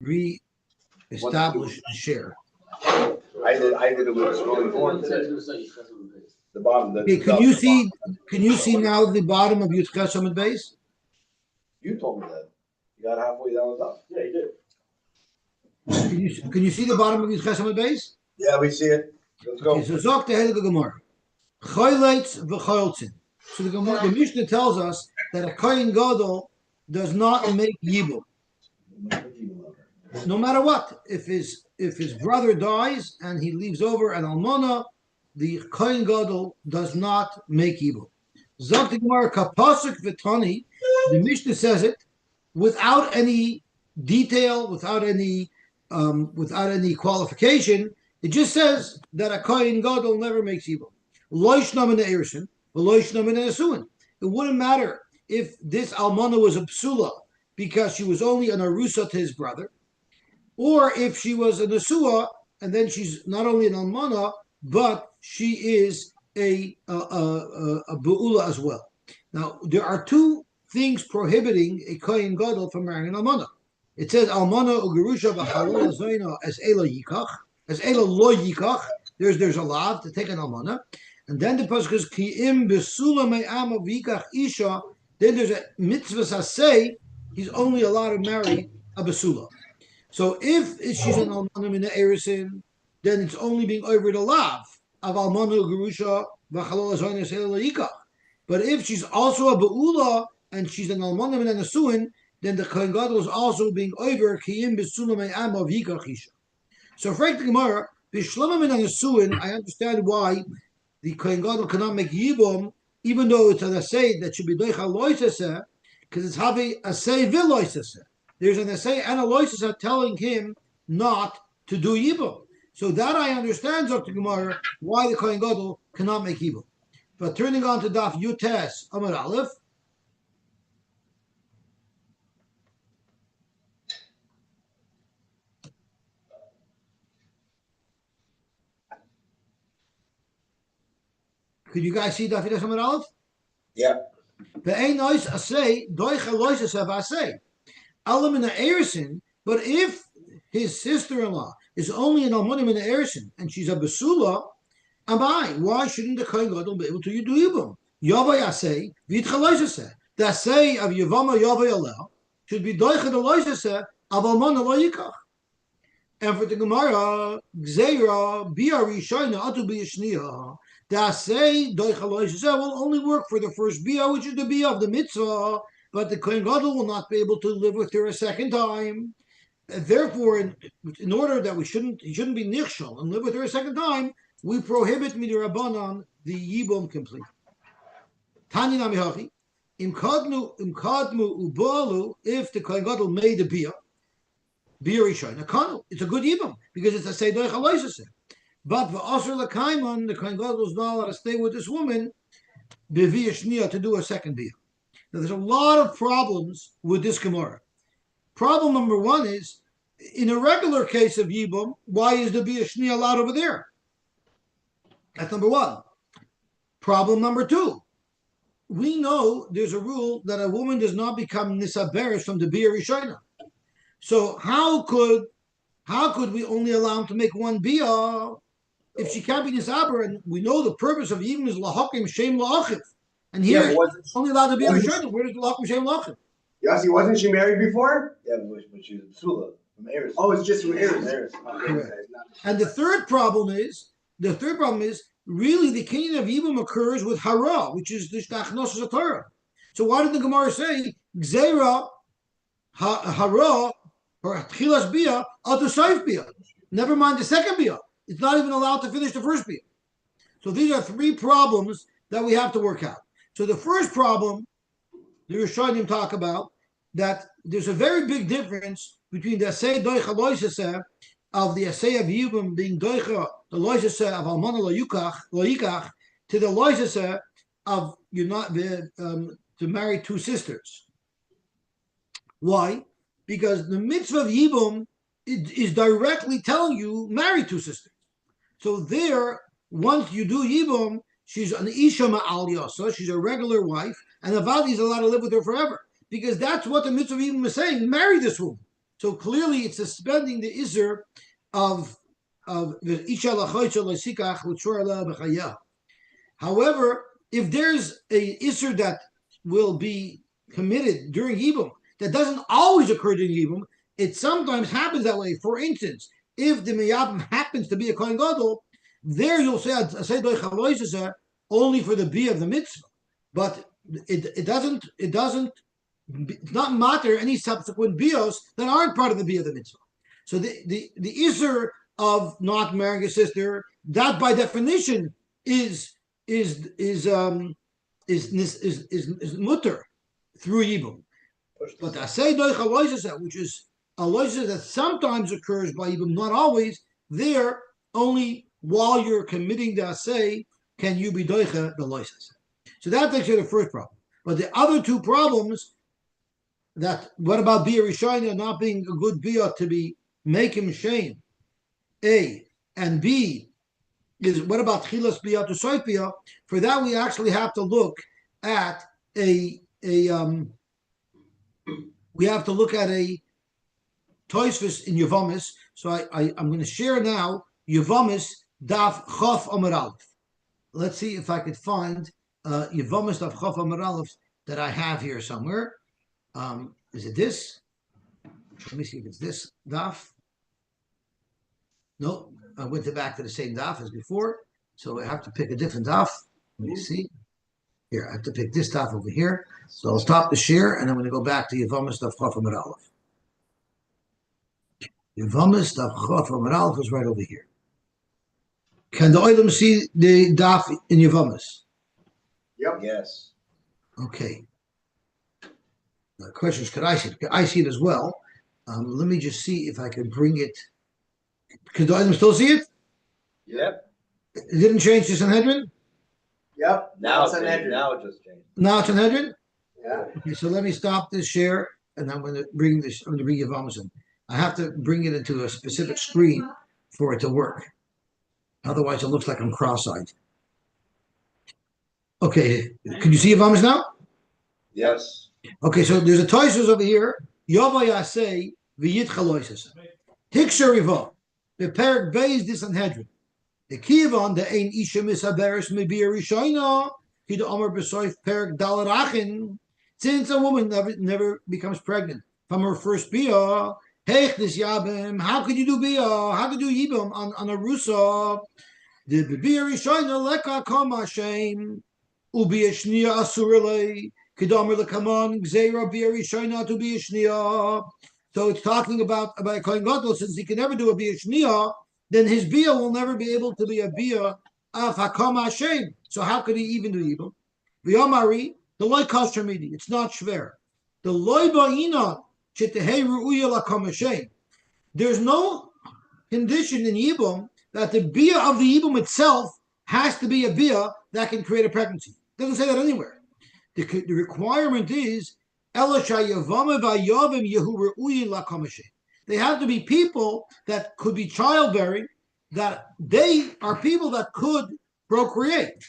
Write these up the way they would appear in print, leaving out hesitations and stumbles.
re-establish and share. I did it with scrolling forward today. The bottom. Okay, can you see? Can you see now the bottom of Yud Ches Amud Beis? You told me that. You got halfway down the top. Yeah, you did. Can you see the bottom of Yud Ches Amud Beis? Yeah, we see it. Let's go. Okay, so Zok the Heilige Gemara. Choyleitz v'choyltzin. So the Mishnah tells us that a Kohen Gadol does not make Yibum. No matter what, if his brother dies and he leaves over an almana, the Kohen Gadol does not make Yibum. Zok the Gemara kapasuk v'tani. The Mishnah says it without any detail, without any qualification. It just says that a Kohen Gadol never makes Yibum. Loishnam in the Eirson, loishnam in the Nesuin. It wouldn't matter if this almana was a psula because she was only an arusa to his brother, or if she was a nesua and then she's not only an almana but she is a beula as well. Now there are two things prohibiting a kohen gadol from marrying an almana. It says almana ugerusha v'chalal zoyna as ela yikach, as ela lo yikach. There's a lav to take an almana, and then the pasuk is ki im besula me'am v'yikach isha. Then there's a mitzvah saseh. He's only allowed to marry a besula. So if she's an almana min erisin, then it's only being over the lav of almana ugerusha v'chalal zoyna as ela yikach. But if she's also a beula and she's an almana min nesuin, then the kohen gadol is also being over kiyim besula me'am of yikach isha. So, frankly, Gemara, b'shlamim min nesuin, I understand why the kohen gadol cannot make yibum, even though it's an assay that should be doicha loisaseh, because it's havi assay v'loisaseh. There's an assay and a loisaseh telling him not to do yibum. So that I understand, Dr. Gemara, why the kohen gadol cannot make yibum. But turning on to Daf Yutes Amar Aleph. Could you guys see Daf Yutes Amar Aleph? Yeah. Ve'ein nois asay doicha loises have asay. Alam in the Erison, but if his sister-in-law is only an almonim in the Erison and she's a besula, why shouldn't the kohen gadol be able to do yibum? Yavay asay v'yitcha loiseseh. The asay of Yavama Yavay alel should be doicha the loiseseh of almana lo yikach. And for the Gemara, Gzeira biari shayna atu biyashniya. The asay doicha loiseseh will only work for the first bia, which is the bia of the mitzvah, but the kohen gadol will not be able to live with her a second time. And therefore, in order that he shouldn't be nichshal and live with her a second time, we prohibit midirabanan the yibum complete. Tanya namihachi im kadmu ubalu, if the kohen gadol made a bia rishon kanu, it's a good yibum because it's a seidoich aloisaseh. But v'asur l'kaiman, the kohen gadol is not allowed to stay with this woman b'via shnia to do a second bia. Now there's a lot of problems with this Gemara. Problem number one is, in a regular case of yibum, why is the bia shnia allowed over there? That's number one. Problem number two. We know there's a rule that a woman does not become nisaberes from the bia rishona. So how could we only allow him to make one bia if she can't be nisaber? And we know the purpose of yibum is lahakim shem la'achiv. And here it's only allowed to be rishona. Where does the lahakim shem la'achiv? Yosy, wasn't she married before? Yeah, but she was a psula from Eris. Oh, it's just from Eris. And the third problem is really the kinyan of yibum occurs with hara, which is the shtachnos of Torah. So why did the Gemara say gzeira hara or tchilas bia atu saif bia? Never mind the second bia. It's not even allowed to finish the first bia. So these are three problems that we have to work out. So the first problem, the Rishonim talk about that there's a very big difference between the asay doicha loiseseh of the asay of yibum being doicha the loiseseh of almana lo yikach to the loiseseh of to marry two sisters. Why? Because the mitzvah of yibum is directly telling you marry two sisters. So there, once you do yibum, she's an isha ma'al yasa, she's a regular wife, and the vadi is allowed to live with her forever. Because that's what the mitzvah of yibum is saying, marry this woman. So clearly, it's suspending the iser of the isha lachoycha loisikach l'tzorah b'chayah. However, if there's a iser that will be committed during Yibum that doesn't always occur during Yibum, it sometimes happens that way. For instance, if the Miyabim happens to be a Kohen Gadol, there you'll say only for the Bia of the mitzvah. But it doesn't, it's not matter any subsequent Bios that aren't part of the Bia of the mitzvah. So the Isser of not marrying a sister, that by definition is mutter through Yibum. But Asay Doicha Loisasa, which is a Loisasa that sometimes occurs by Yibum, not always, there only while you're committing the Asay can you be Doicha the Loisasa. So that takes care of the first problem. But the other two problems, that what about Bia Rishayna not being a good Bia to be make him shame? A and B is what about Chilas Bia to Soif Bia? For that we actually have to look at a Toisvis in Yevamis. So I'm going to share now Yevamis Daf Chof Amar Aleph. Let's see if I could find Yevamis Daf Chof Amar Aleph that I have here somewhere. Is it this? Let me see if it's this Daf. No, I went back to the same Daf as before. So I have to pick a different Daf. Let me see. Here, I have to pick this Daf over here. So I'll stop the share, and I'm going to go back to Yevamis Daf Chof Amar Aleph. Yevamis Daf Chof Amar Aleph is right over here. Can the Oilam see the Daf in Yevamis? Yep. Yes. Okay. The question is, could I see it? I see it as well. Let me just see if I can bring it. Can the Oilam still see it? Yep. It didn't change to Sanhedrin? Yep. Now it's Sanhedrin. Now it just changed. Now it's Sanhedrin? Yeah. Okay, so let me stop this share, and I'm going to bring this. I'm going to bring Yevamis in. I have to bring it into a specific screen for it to work. Otherwise, it looks like I'm cross-eyed. Okay, can you see Yevamis now? Yes. Okay, so there's a Toisus over here. Yovay Asay v'yit chaloises. Hiksher Rivo. The Perik Beis this Sanhedrin. The Kiyavon the Ein Isha Misaberes Mebir Rishayna. Hida Omer Besoif Perik Dalarachin. Since a woman never becomes pregnant from her first bia, Heich this Yabim. How could you do bia? How could you do Yibam on a rusa? The Bebir Rishayna Leka Kama Shem. Ubi Shnia Asurele. Kedamer lekaman gzeira bi'eri shayna to be a shnia. So it's talking about Kohen Gadol, since he can never do a bia shnia, then his bia will never be able to be a bia of hakam Hashem. So how could he even do evil? V'yamari the loy kashamidi. It's not shver. The loy ba'inan shetehei ru'uya lakam Hashem. There's no condition in Yibum that the bia of the Yibum itself has to be a bia that can create a pregnancy. It doesn't say that anywhere. The requirement is they have to be people that could be childbearing, that they are people that could procreate,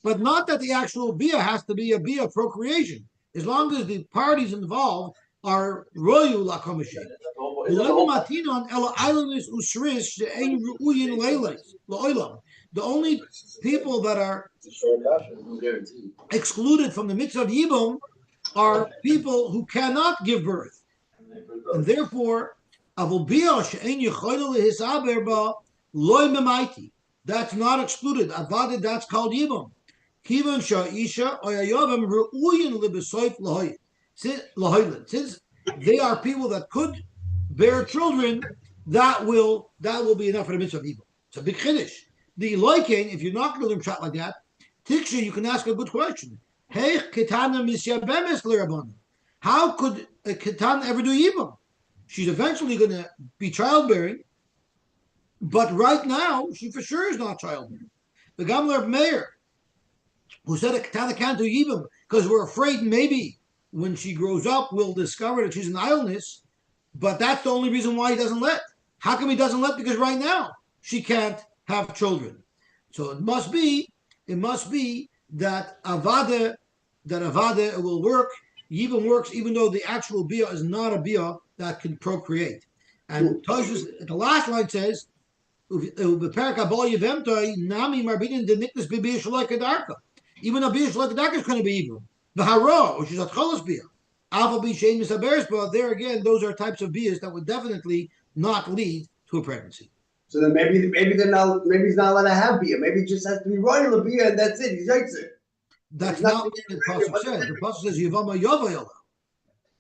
but not that the actual bia has to be a bia of procreation, as long as the parties involved are royu lakameshe. The only people that are excluded from the mitzvah of Yibum are people who cannot give birth. And therefore, that's not excluded. Avada, that's called Yibum. Since they are people that could bear children, that will be enough for the mitzvah of Yibum. It's a big chiddush. The loiken, if you're not going to learn shot like that, Tiksha, you can ask a good question. Hey, Ketana misyabemes l'rabbanan. How could a Ketana ever do Yibam? She's eventually going to be childbearing, but right now, she for sure is not childbearing. The Gamler Meir, who said a Ketana can't do Yibam because we're afraid maybe when she grows up, we'll discover that she's an idleness, but that's the only reason why he doesn't let. How come he doesn't let? Because right now, she can't have children. So it must be that avada will work Yibum works even though the actual bia is not a bia that can procreate. And Toshus, the last line says, even a bia shalaikadarka is going to be Yibum. The hara, which is a cholas bia. Alpha B Shane Misaberes, but there again, those are types of bias that would definitely not lead to a pregnancy. So then maybe he's not allowed to have beer. Maybe he just has to be running the beer and that's it. He takes it. That's not what the pasuk says. The pasuk says Yavama Yavayala.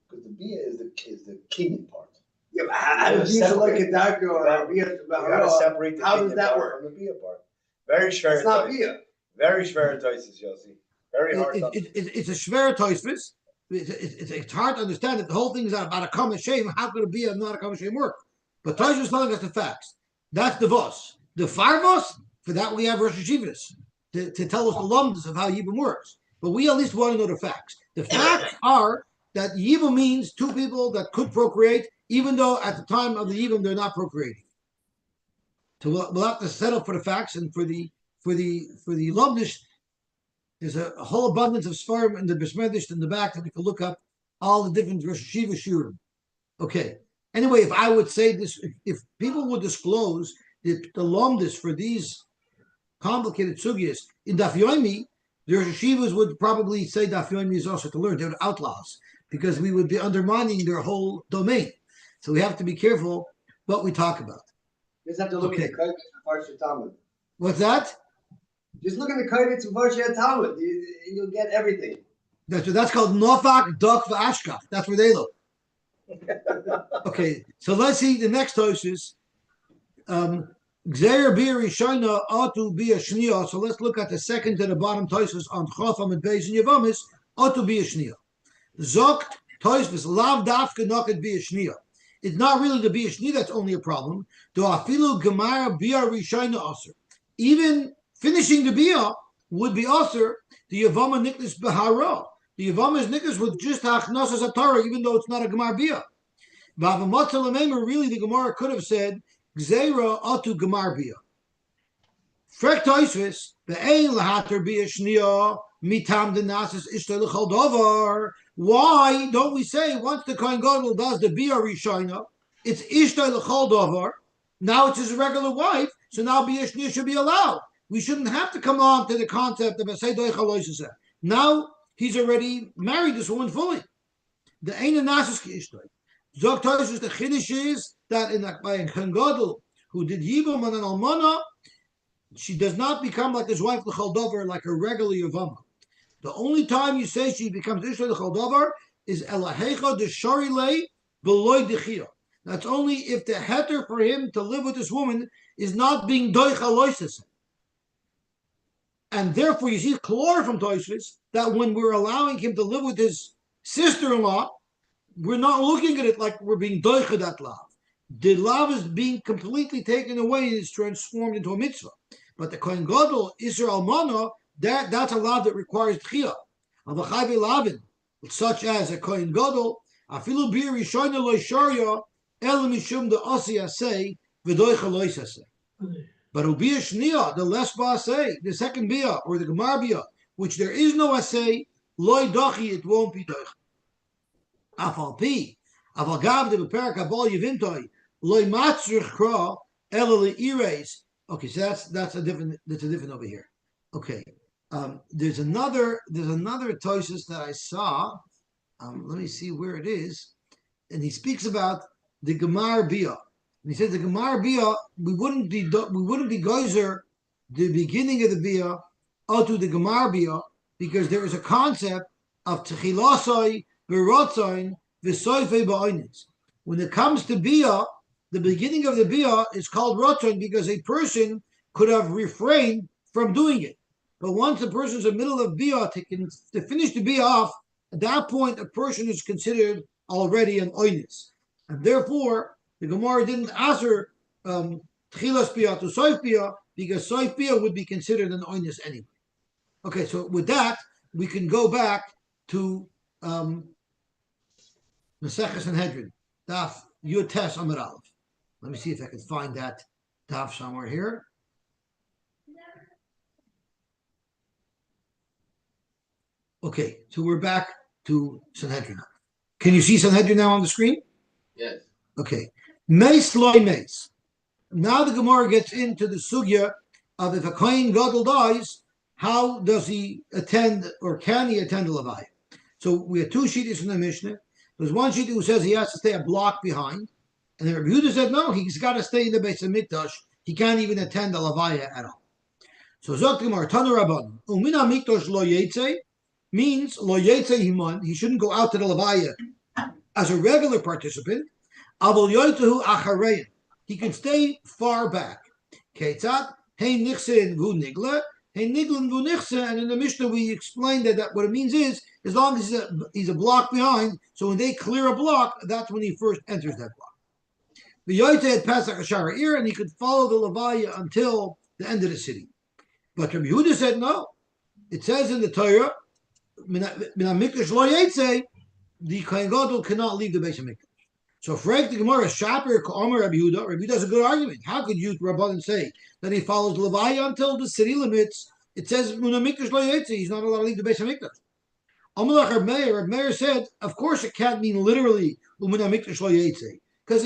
Because the beer is the kingdom part. Yeah, but how does beer like a doctor or a beer? You gotta separate the how does that part work from the beer part. Very schwer. It's not beer. Very schwer toises, Yosy. Very hard. It's a schwer toisvis. It's hard to understand that the whole thing is about a common shame. How could it be not a common shame work? But Tosh is telling us the facts. That's the vos. The farvos, for that we have Rosh Hashivas to tell us the lumdus of how Yibum works. But we at least want to know the facts. The facts are that Yibum means two people that could procreate, even though at the time of the Yibum they're not procreating. So we'll have to settle for the facts, and for the lumdus. There's a whole abundance of sperm in the Besmedish in the back that we can look up all the different Rosh Hashiva Shurim. Okay. Anyway, if I would say this, if people would disclose the lomdus for these complicated sugyas in Daf Yomi, the Rosh Hashivas would probably say Daf Yomi is also to learn. They would outlaw us because we would be undermining their whole domain. So we have to be careful what we talk about. You just have to look at the Kodesh and Talmud. What's that? Just look at the Kodesh and Talmud. You'll get everything. That's called Nofak, Dok, Ashkaf. That's where they look. Okay, so let's see the next tosis. Gzeir bir Rishona Atu bi a Shnia. So let's look at the second to the bottom tosis on Chofam and Beis and Yavamis. Atu bi a Shnia. Zokt tosis lav dafka noket bi a Shnia. It's not really the bi a Shnia that's only a problem. Do afilu gemara bi a Rishona aser. Even finishing the bia would be aser. The Yavama niklis behara. The Yavama is niklis with just hachnasas atara, even though it's not a gemar bia. Really, the Gemara could have said, Gzeira atu gemar bia. Frek toisvis, be'ein lahater bia shnia, mitam denasis ishtar l'chol davar. Why don't we say, once the Kohen Gadol does the bia rishayna, it's ishtar l'chol davar, now it's his regular wife, so now bia shnia should be allowed. We shouldn't have to come on to the concept of a seidoich haloiseseh. Now, he's already married this woman fully. The ein nasis ki ishtar. Zog Toshus, the Chiddush is that by a Kohen Gadol who did Yibum on an Almana, she does not become like his wife L'chol Dover, like a regular Yavama. The only time you say she becomes Isha L'chol Dover is Elahecha Deshari Lei Beloy Dechia. That's only if the heter for him to live with this woman is not being Doicha Loises. And therefore you see clear from Toshus that when we're allowing him to live with his sister-in-law, we're not looking at it like we're being doicha that lav. The lav is being completely taken away and is transformed into a mitzvah. But the Kohen Gadol, Isser Almana, that's a lav that requires tchiyah. Avachayve lavin, such as a Kohen Gadol, afilu bir rishoyna lo sharia, el mishum de asi asay, v'doicha lois asay. But ubiyah shniya, the less ba'asay, the second biyah, or the gemar biyah, which there is no asay, loy dochi, it won't be doicha. Afal pi, afal gav de beperak abol yivintoi loy matzrich kra elali ires. Okay, so that's a different over here. Okay, there's another toisus that I saw. Let me see where it is, and he speaks about the gemar bia. And he says the gemar bia we wouldn't be geyser the beginning of the bia to the gemar bia because there is a concept of techilasai. When it comes to bia, the beginning of the bia is called rotzon because a person could have refrained from doing it. But once a person's in the middle of bia, to finish the bia off, at that point a person is considered already an oinis. And therefore, the Gemara didn't answer tchilas bia to soif bia because soif bia would be considered an oinis anyway. Okay, so with that, we can go back to Maseches Sanhedrin, Daf Yutes Amud Aleph. Let me see if I can find that Daf somewhere here. Okay, so we're back to Sanhedrin. Can you see Sanhedrin now on the screen? Yes. Okay. Mace loy mace. Now the Gemara gets into the sugya of if a kohen gadol dies, how does he attend or can he attend the levaya? So we have two shittas in the Mishnah. There's one shitty who says he has to stay a block behind, and then Rabbi Yehuda said no, he's got to stay in the Beis Hamikdash. He can't even attend the levaya at all. So Zok Gemara Tanu Rabban Umina Mikdash lo yetze means lo yetze himan. He shouldn't go out to the levaya as a regular participant. Avol yoytehu acharein. He can stay far back. Ketzat hey nichse vu nigla. Hey nigla vu nichse. And in the Mishnah we explained that what it means is as long as he's a block behind. So when they clear a block, that's when he first enters that block. The yoyte had Pesach Ashara Ir, and he could follow the levaya until the end of the city. But Rabbi Yehuda said no. It says in the Torah, the Kohen Gadol cannot leave the Beis Hamikdash. So Frag the Gemara, Shaper Ka'omer Rabbi Yehuda. Rabbi Yehuda has a good argument. How could you, Rabbanan, say that he follows Levaya until the city limits? It says he's not allowed to leave the Beis Hamikdash. Amalach Reb Meir said, of course it can't mean literally because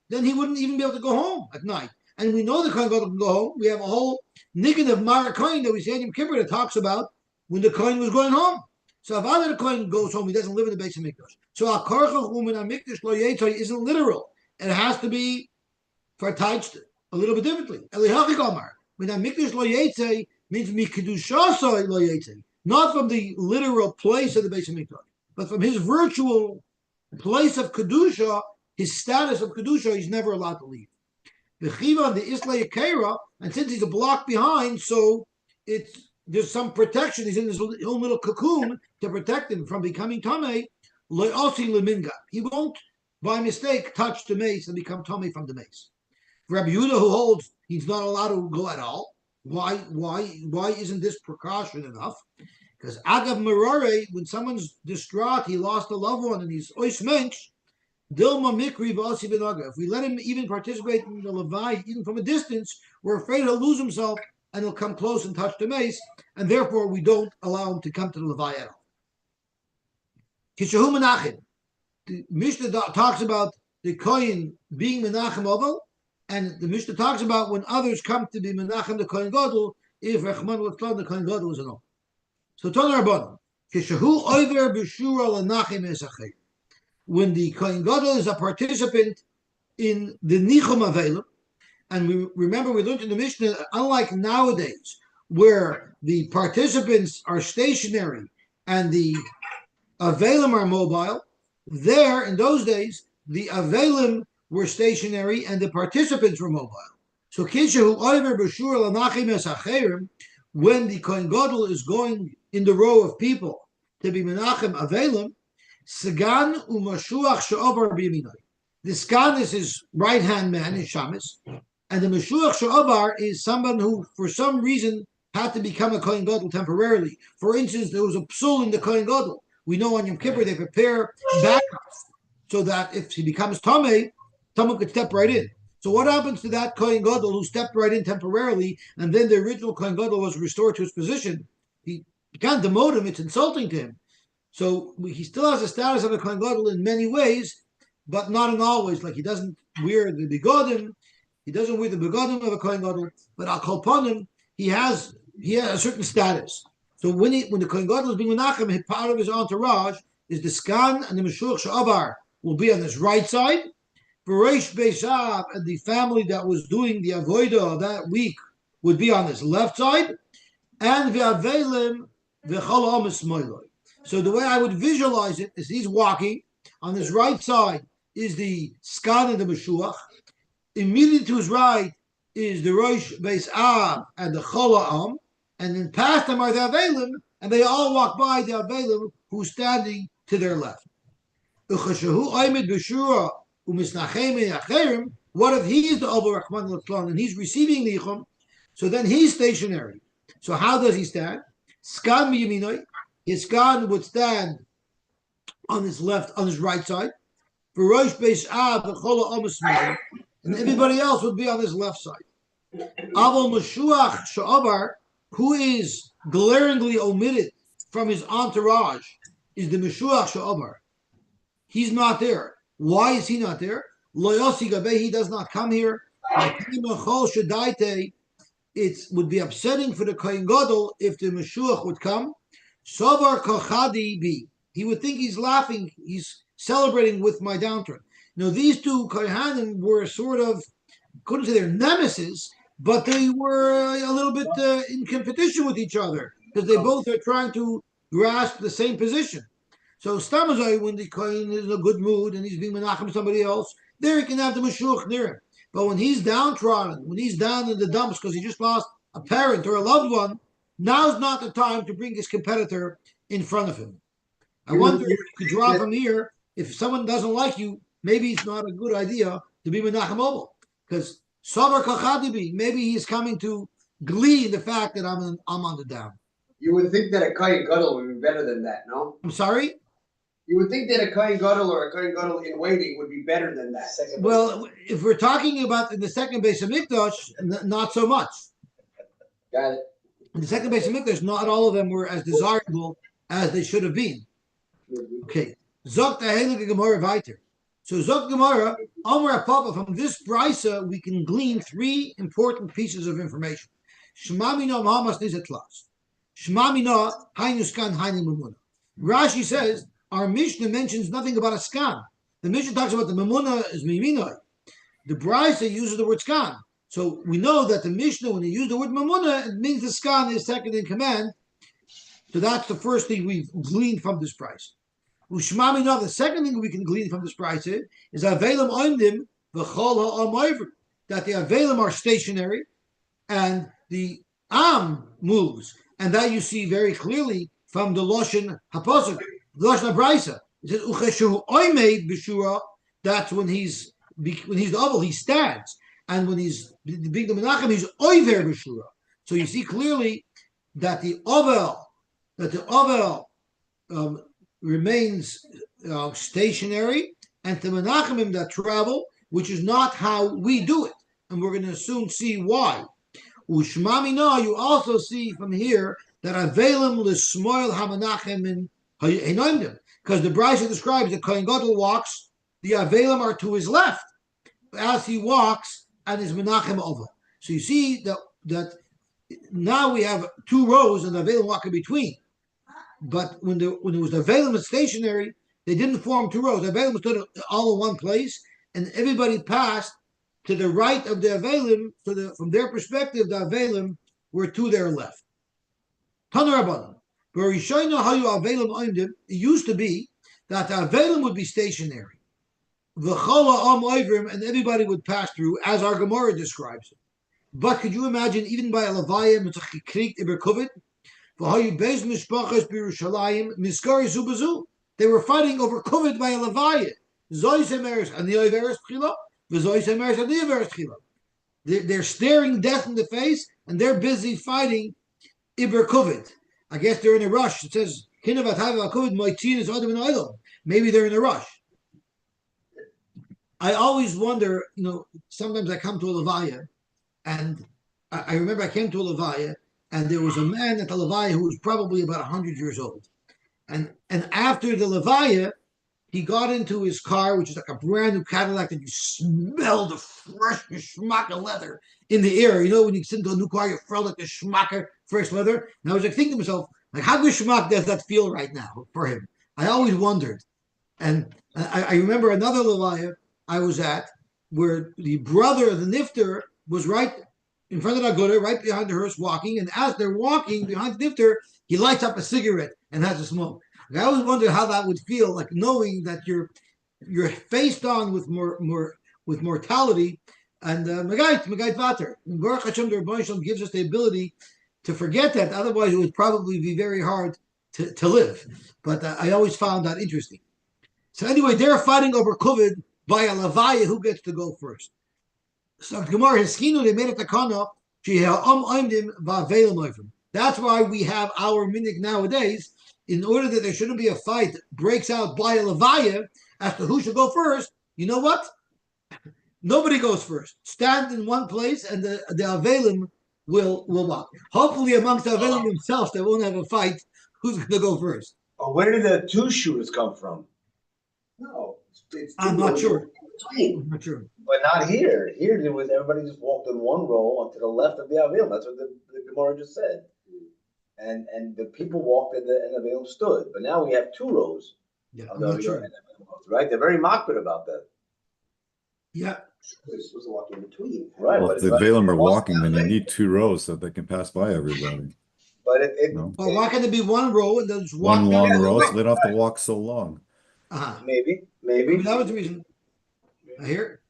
then he wouldn't even be able to go home at night. And we know the Kohen Gadol can go home. We have a whole niggin of Mara Kohen that we say in Yom Kippur that talks about when the Kohen was going home. So if either the Kohen goes home, he doesn't live in the Beis Hamikdash. So a Karchach Umin HaMikdash Lo Yetzay isn't literal. It has to be verteidigt a little bit differently. Elihachi Gomar. When HaMikdash Lo Yetzay means Mikedushasai Lo Yetzay. Not from the literal place of the Beis Hamikdash, but from his virtual place of Kedusha, his status of Kedusha, he's never allowed to leave. The Chiva, the Isla Yakera, and since he's a block behind, so there's some protection. He's in his own little cocoon to protect him from becoming Tameh. Le'osi leminga. He won't, by mistake, touch the mace and become Tameh from the mace. Rabbi Yehuda, who holds he's not allowed to go at all. Why isn't this precaution enough? Because Agav Merare, when someone's distraught, he lost a loved one, and he's ois mensch, Dilma Mikri Vasi Benaga. If we let him even participate in the Levai, even from a distance, we're afraid he'll lose himself and he'll come close and touch the mace, and therefore we don't allow him to come to the Levai at all. Kishahu Menachem. The Mishnah talks about the Kohen being Menachem Oval, and the Mishnah talks about when others come to be Menachem the Kohen Gadol, if Rechman L'Tzlan the Kohen Gadol is an Oval. So Tana Rabbanan, Kishahu Oiver B'Shura L'Nachem Esachei. When the Kohen Gadol is a participant in the Nichum Avelim, and we remember we learned in the Mishnah, unlike nowadays, where the participants are stationary and the Avelim are mobile, there in those days the Avelim were stationary and the participants were mobile. So Kishahu Oiver B'Shur L'Nachim Esacherim, when the Kohen Gadol is going in the row of people to be Menachem Avelim, Sagan u'mashuach she'obar b'yaminai. The Sagan is his right-hand man, his shamus, and the mashuach she'obar is someone who, for some reason, had to become a Kohen Gadol temporarily. For instance, there was a psul in the Kohen Gadol. We know on Yom Kippur they prepare backups so that if he becomes Tameh, someone could step right in. So what happens to that Kohen Gadol who stepped right in temporarily, and then the original Kohen Gadol was restored to his position? You can't demote him; it's insulting to him. So he still has the status of a Kohen Gadol in many ways, but not in all ways. Like he doesn't wear the begodim, he doesn't wear the begodim of a Kohen Gadol, but al kolponim, he has a certain status. So when the Kohen Gadol is being menachem, part of his entourage is the skan and the meshuach she'abar will be on his right side. V'reish beisav and the family that was doing the avodah that week would be on his left side, and v'avelim v'chol amis moiloi. So the way I would visualize it is he's walking. On his right side is the Skan and the Meshuach. Immediately to his right is the Rosh Beis Av and the Chola Am. And then past them are the Avelim, and they all walk by the Avelim who's standing to their left. What if he is the Oval Rachman L'Tzlan and he's receiving the Yichum? So then he's stationary. So how does he stand? Skan miyaminoi. His Skan would stand on his left, on his right side. For Rosh Beis Av, the Chola Omasmai, and everybody else would be on his left side. Avol Meshuach Sha'abar, who is glaringly omitted from his entourage is the Meshuach Sha'omar. He's not there. Why is he not there? Lo Yosy Gabe, he does not come here. It would be upsetting for the Kohen Gadol if the Meshuach would come. Sovar Kochadi bi. He would think he's laughing, he's celebrating with my downturn. These two Kohanim were sort of, couldn't say they're nemesis, but they were a little bit in competition with each other because they both are trying to grasp the same position. So Stamazai, when the Kohen is in a good mood and he's being menachem somebody else, there he can have the Meshuach near him. But when he's downtrodden, when he's down in the dumps because he just lost a parent or a loved one, now's not the time to bring his competitor in front of him. I wonder if you could draw from here, if someone doesn't like you, maybe it's not a good idea to be menachem obel. Because Savar Kachadibi, maybe he's coming to glee in the fact that I'm on the down. You would think that a Kohen Gadol would be better than that, no? I'm sorry? You would think that a Kohen Gadol or a Kohen Gadol in waiting would be better than that. Well, if we're talking about in the second base of Mikdash, not so much. Got it. In the second base of Mikdash, not all of them were as desirable as they should have been. Okay. Zok Tahelig Gemara Viter. So Zok Gemara, Amar Papa, from this brisa, we can glean three important pieces of information. Shmamina Mahamas Nizatlas. Shmamina Hainuskan Hainu Mamuna. Rashi says, our Mishnah mentions nothing about a skan. The Mishnah talks about the Mamuna as Miminoi. The brisa uses the word skan. So we know that the Mishnah, when they use the word Mamuna, it means the skan is second in command. So that's the first thing we've gleaned from this price. Ushmamina, the second thing we can glean from this price is Avelim Oimdim v'chol ha'am, that the Avelim are stationary and the Am moves. And that you see very clearly from the Loshen HaPosuk, the Loshen HaBraisa. It says, Ucheshu Oimed b'shura, that's when he's the Ovel, he stands. And when he's being the Menachem, he's Oiver b'shura. So you see clearly that the Ovel remains stationary, and the Menachemim that travel, which is not how we do it. And we're going to soon see why. Ushmamina, you also see from here that Avelim l'smoil hamanachem in Hainoimdim, because the Brisa describes that Kohen Gadol walks, the Avelim are to his left as he walks, and his Menachem over. So you see that now we have two rows and the Avelim walk in between. But when it was the Avelim stationary, they didn't form two rows. The Avelim stood all in one place, and everybody passed to the right of the Avelim. So from their perspective, the Avelim were to their left. Tanarabanan. It used to be that the Avelim would be stationary, and everybody would pass through, as our Gemara describes it. But could you imagine, even by a Levaya, they were fighting over Kovid by a Levaya. They're staring death in the face, and they're busy fighting Iber Kovid. I guess they're in a rush. It says, maybe they're in a rush. I always wonder, sometimes I come to a Levaya, and I remember I came to a Levaya, and there was a man at the Levaya who was probably about 100 years old. And after the Levaya, he got into his car, which is like a brand new Cadillac, and you smell the fresh schmack of leather in the air. When you sit into a new car, you feel like the schmack of fresh leather. And I was thinking to myself, how good schmack does that feel right now for him? I always wondered. And I remember another Levaya I was at, where the brother of the Nifter was right in front of the Agudah, right behind the hearse, walking. And as they're walking behind the Nifter, he lights up a cigarette and has a smoke. I always wonder how that would feel, like knowing that you're faced on with mortality. And Megait Vater. Baruch Hashem, the Rebbeinu Shalom gives us the ability to forget that. Otherwise, it would probably be very hard to live. But I always found that interesting. So anyway, they're fighting over COVID by a Levaya, who gets to go first. So Gemara Hiskinu, they made it takana. That's why we have our minhag nowadays. In order that there shouldn't be a fight breaks out by a Levaya as to who should go first, you know what? Nobody goes first. Stand in one place, and the Avelim will walk. Hopefully, amongst the Avelim themselves, they won't have a fight who's going to go first. Oh, where did the two shooters come from? No, it's I'm two not rows sure. in between. I'm not sure. But not here. Here there was everybody just walked in one row to the left of the Avil. That's what the Gemara just said. And the people walked and the Avil stood. But now we have two rows Yeah, of I'm the not Avil sure. and the Avil, right? They're very makbid about that. Yeah. They're supposed to walk in between. Right. Well, but if the but Balaam are it wasn't walking, that then you way. need two rows so they can pass by everybody. But No? Well, why can't it be one row and then just walk One down long the row, row? so they don't have to walk so long. Maybe. Maybe that was the reason. I hear.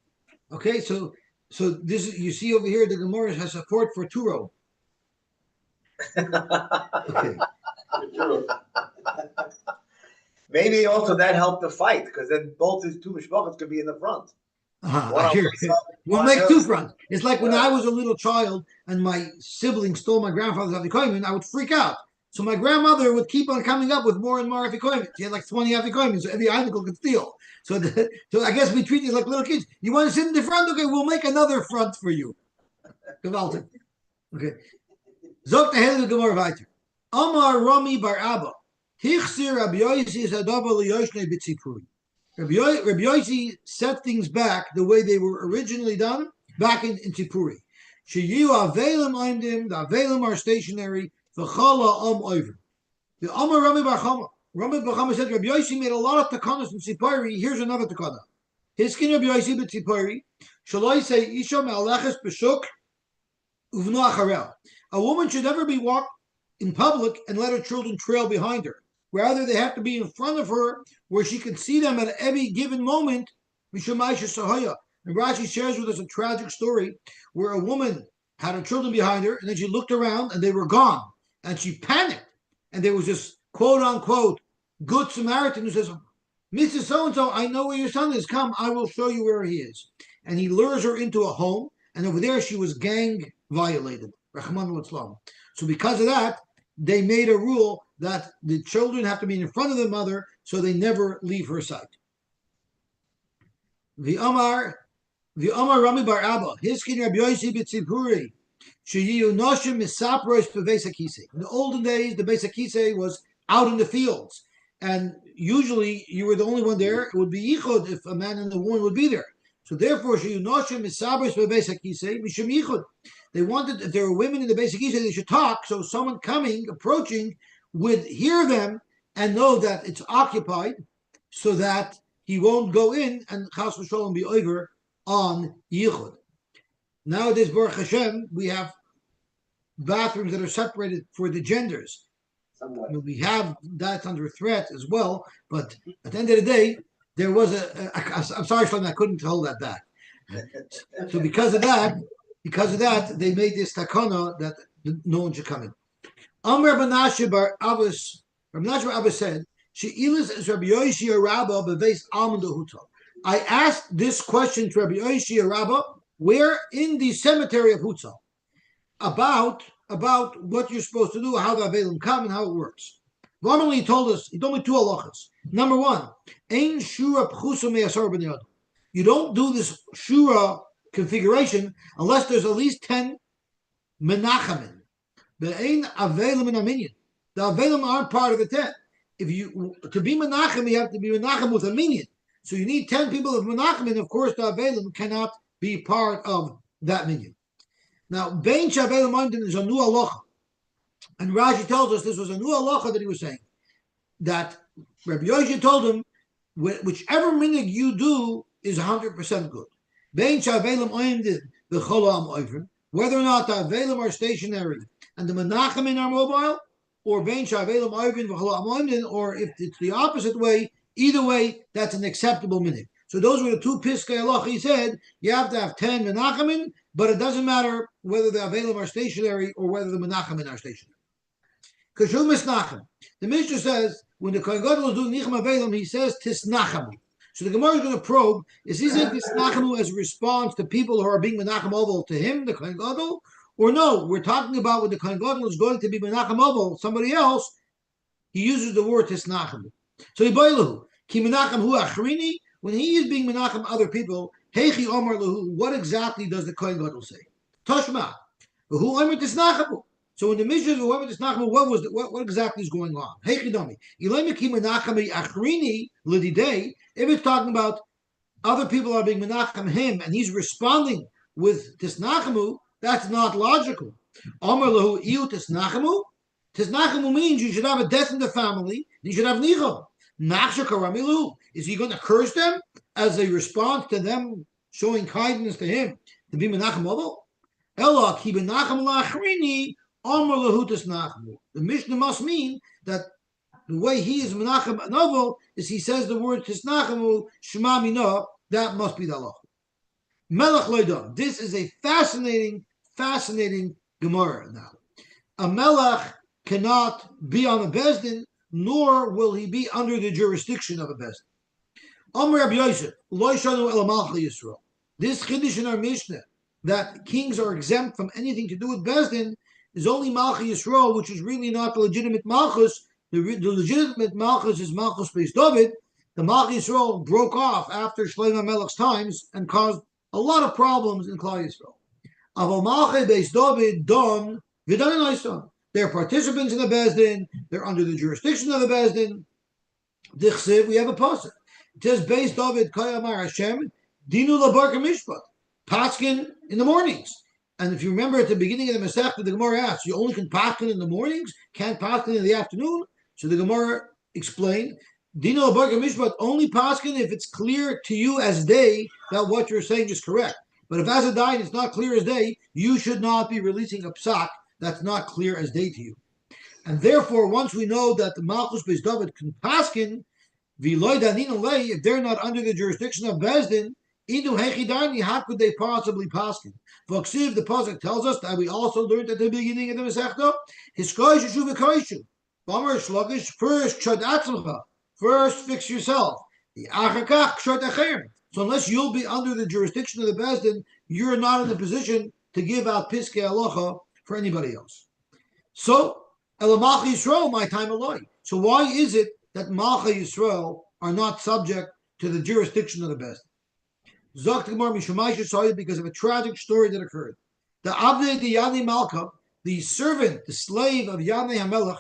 Okay, so this is, you see over here the Gemara has support for two row. Okay. Maybe also that helped the fight because then both these two mishpachas could be in the front. I hear. We'll one make else. two fronts. It's like when Yeah. I was a little child and my sibling stole my grandfather's afikoimen, I would freak out. So my grandmother would keep on coming up with more and more afikoimen. She had like 20 afikoimen, so every einkel could steal. So I guess we treat you like little kids. You want to sit in the front? Okay, we'll make another front for you. Gewaltig. Okay. Zog the Hele Gemara weiter. Amar Rami bar Abba. Hichsir Rabbi Yosy is adava liyoshne b'tzipuri. Rabbi Yosy set things back the way they were originally done, back in Tzipuri. Sheyu avelim oimdim, the avelim are stationary, v'chala over. The Amar Rami bar Chama. Rami bar Chama said Rabbi Yosy made a lot of takanas in Tzipuri. Here's another takana. His skin Rabbi Yosy b'Tzipuri. Shaloi say Isha me'aleches b'shuk uvna acharel. A woman should never be walked in public and let her children trail behind her. Rather, they have to be in front of her where she can see them at every given moment. And Rashi shares with us a tragic story where a woman had her children behind her and then she looked around and they were gone. And she panicked. And there was this quote unquote good Samaritan who says, Mrs. So-and-so, I know where your son is. Come, I will show you where he is. And he lures her into a home. And over there she was gang violated. So because of that, they made a rule that the children have to be in front of the mother so they never leave her sight. The Amar Rami bar Abba, Hiskin Rabbi Yosy b'Tzipuri, sheyiyu noshim misapros b'beis hakisei. In the olden days, the beis hakisei was out in the fields, and usually you were the only one there. It would be yichud if a man and a woman would be there. So therefore, sheyiyu noshim misapros b'beis hakisei mishum yichud. They wanted, if there were women in the beis hakisei, they should talk, so someone approaching, would hear them and know that it's occupied, so that he won't go in and chas v'sholom be over on yichud. Nowadays, Baruch Hashem, we have bathrooms that are separated for the genders. Somewhat. We have that under threat as well, but at the end of the day, there was I'm sorry, Shlomo, I couldn't hold that back. So because of that, they made this takana that no one should come in. Amr Menashe bar Abbas, Rabbi Menashe bar Abbas said, "She'ilas is Rabbi Yosy Rabba beveis almond huta." I asked this question to Rabbi Yosy Rabba, where in the cemetery of Hutzal, about what you're supposed to do, how the Avelim come, and how it works. Normally, he told me two halachas. Number one, ein shura pchusa me'asar b'nei. You don't do this shura configuration unless there's at least 10 menachamin. The ein avelim in a minyan. The avelim aren't part of the 10. If you to be menachem, you have to be menachem with a minyan. So you need 10 people of menachem, and of course the avelim cannot be part of that minyan. Now, bein shavelim oimdim is a new halacha, and Rashi tells us this was a new halacha that he was saying that Rabbi Yosy told him whichever minhag you do is 100% good. Bein shavelim oimdim v'cholam oivrim, whether or not the avelim are stationary and the menachem are mobile, or bein shavelim oivrim v'cholam oimdim, or if it's the opposite way, either way, that's an acceptable minhag. So those were the two piskei halacha. He said you have to have 10 menachamin, but it doesn't matter whether the avelim are stationary or whether the menachamin are stationary. Kashum misnachem. The Mishnah says when the Kohen Gadol is doing nichem avelim, he says tisnachamu. So the Gemara is going to probe: is he saying tisnachamu as a response to people who are being menachem oval to him, the Kohen Gadol, or no? We're talking about when the Kohen Gadol is going to be menachem oval somebody else. He uses the word tisnachamu. So Yibaylahu ki menachem hu achrini. When he is being menachem other people, heichi omar lahu, what exactly does the Kohen Gadol say? Toshma, who omer tisnachamu. So in the Mishnah, whoever this Nachman, what exactly is going on? If it's talking about other people are being menachem him, and he's responding with tisnachamu, that's not logical. Amar lahu iu tisnachamu. Tisnachamu means you should have a death in the family. You should have nichol. Nachsha karamilu. Is he going to curse them as a response to them showing kindness to him to be menachem ovo? Ela ki benachem lachrini. Amar lahu tisnachamu. The Mishnah must mean that the way he is menachem novel is he says the word tisnachamu shema mina. That must be the halacha. Melech loydon. This is a fascinating Gemara now. A melech cannot be on a bezdin, nor will he be under the jurisdiction of a bezdin. Amr Rabbi Yosy, lo yishanu el malchei Yisrael. This chiddush in our Mishnah that kings are exempt from anything to do with bezdin is only malchei Yisrael, which is really not the legitimate malchus. The legitimate malchus is malchus beis David. The Malchei Yisrael broke off after Shlomo Melech's times and caused a lot of problems in Klal Yisrael. Aval Malchei beis David don v'dan. They're participants in the bezdin. They're under the jurisdiction of the bezdin. Dichsiv, we have a pasuk. It says beis David kayamar Hashem dinu labarka mishpat. Paskin in the mornings. And if you remember at the beginning of the Masechta, the Gemara asks, you only can paskin in the mornings, can't paskin in the afternoon? So the Gemara explained, Dino Barga Mishpat only paskin if it's clear to you as day that what you're saying is correct. But if as a dayan it's not clear as day, you should not be releasing a psak that's not clear as day to you. And therefore, once we know that the Malchus Beis David can paskin, v'loy danin alei, if they're not under the jurisdiction of Bezdin, idu hechidani, how could they possibly paskin? V'ksiv, the pasuk tells us that we also learned at the beginning of the Masechta, hiskoy sheshu v'koishu, b'amar shlokish, first chad atzmcha. First, fix yourself. So unless you'll be under the jurisdiction of the Bezdin, you're not in the position to give out Piskei Halacha for anybody else. So, Malchei Yisrael, my time alone. So why is it that Malchei Yisrael are not subject to the jurisdiction of the Bezdin? Zok Gemara Mishumai Shesayah, because of a tragic story that occurred. The Abdei de Yani Malka, the servant, the slave of Yanei HaMelech,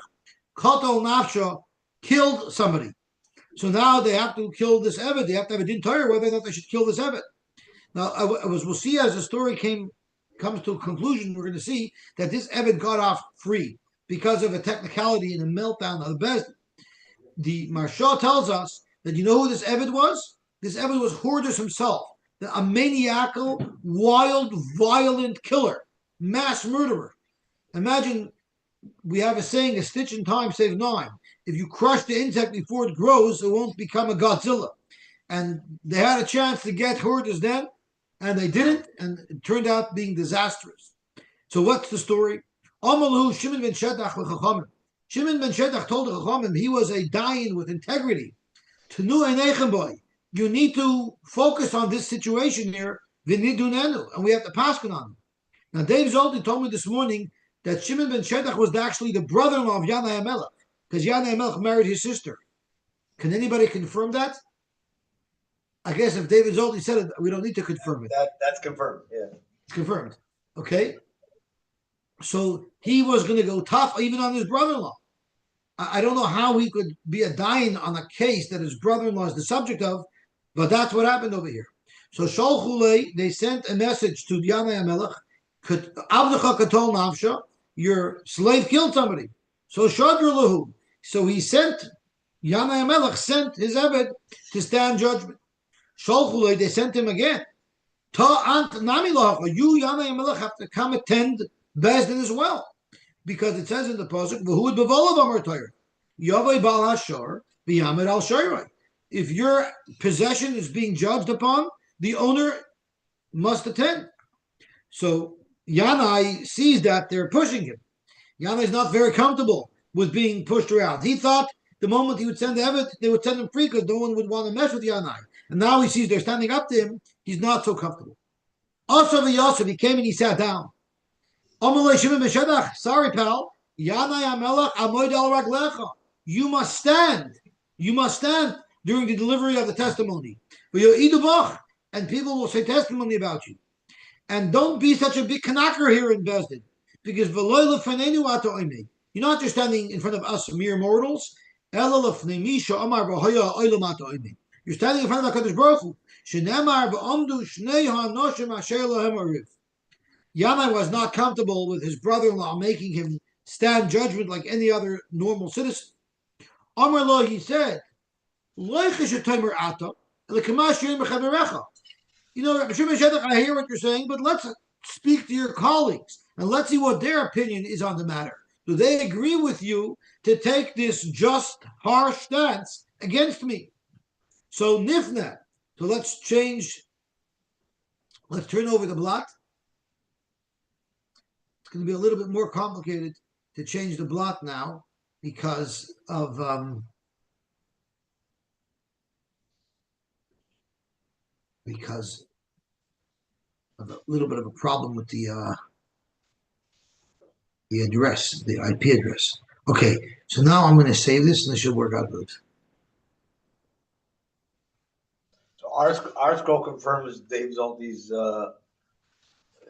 Katal Nafsha, killed somebody. So now they have to kill this Eved. They have to have a din Torah whether or not they should kill this Eved. Now, we'll see as the story comes to a conclusion, we're going to see that this Eved got off free because of a technicality and a meltdown of the Bezdin. The Marsha tells us that you know who this Eved was? This Eved was Hordes himself, a maniacal, wild, violent killer, mass murderer. Imagine, we have a saying, a stitch in time saves nine. If you crush the insect before it grows, it won't become a Godzilla. And they had a chance to get Hordes then, and they didn't, and it turned out being disastrous. So what's the story? Amalu Shimon ben Shetach l'Chachamim. Shimon ben Shetach told the Chachamim he was a dayan with integrity. Tenu einechem boy. You need to focus on this situation here, v'nidunenu, and we have to paskin on him. Now Dave Zolti told me this morning that Shimon ben Shetach was actually the brother-in-law of Yanai HaMelech, because Yanai HaMelech married his sister. Can anybody confirm that? I guess if David Zolti said it, we don't need to confirm it. That's confirmed, yeah. It's confirmed. Okay? So he was going to go tough even on his brother-in-law. I don't know how he could be a dayan on a case that his brother-in-law is the subject of, but that's what happened over here. So Sholchulei, they sent a message to Yanai HaMelech, Avdecha katol nafsha, your slave killed somebody. So Shadr Lahu. So he sent, Yanai HaMelech sent his Eved to stand judgment. Sholchulei, they sent him again. Ta ant nami lacha. You, Yanai HaMelech, have to come attend Bezdin as well. Because it says in the pasuk, V'hu b'volav amar Torah, Yavai bal hashar, v'yamed al shayrai. If your possession is being judged upon, the owner must attend. So Yanai sees that they're pushing him. Yanai is not very comfortable with being pushed around. He thought the moment he would send the Eved, they would send him free because no one would want to mess with Yanai. And now he sees they're standing up to him. He's not so comfortable. Also, Yosy, he came and he sat down. Sorry, pal. Yanai HaMelech amoid al raglecha. You must stand. You must stand during the delivery of the testimony. And people will say testimony about you. And don't be such a big knacker here in Bezdin. because you're not just standing in front of us mere mortals. You're standing in front of HaKadosh Baruch Hu. Yamai was not comfortable with his brother-in-law making him stand judgment like any other normal citizen. Amar lo, he said, you know, Rabbi Shimon Shedach, I hear what you're saying, but let's speak to your colleagues and let's see what their opinion is on the matter. Do they agree with you to take this just, harsh stance against me? So Nifna. So let's turn over the blot. It's going to be a little bit more complicated to change the blot now because of a little bit of a problem with the address, the IP address. Okay, so now I'm going to save this and it should work out good. So our scroll confirms Dave Zolty's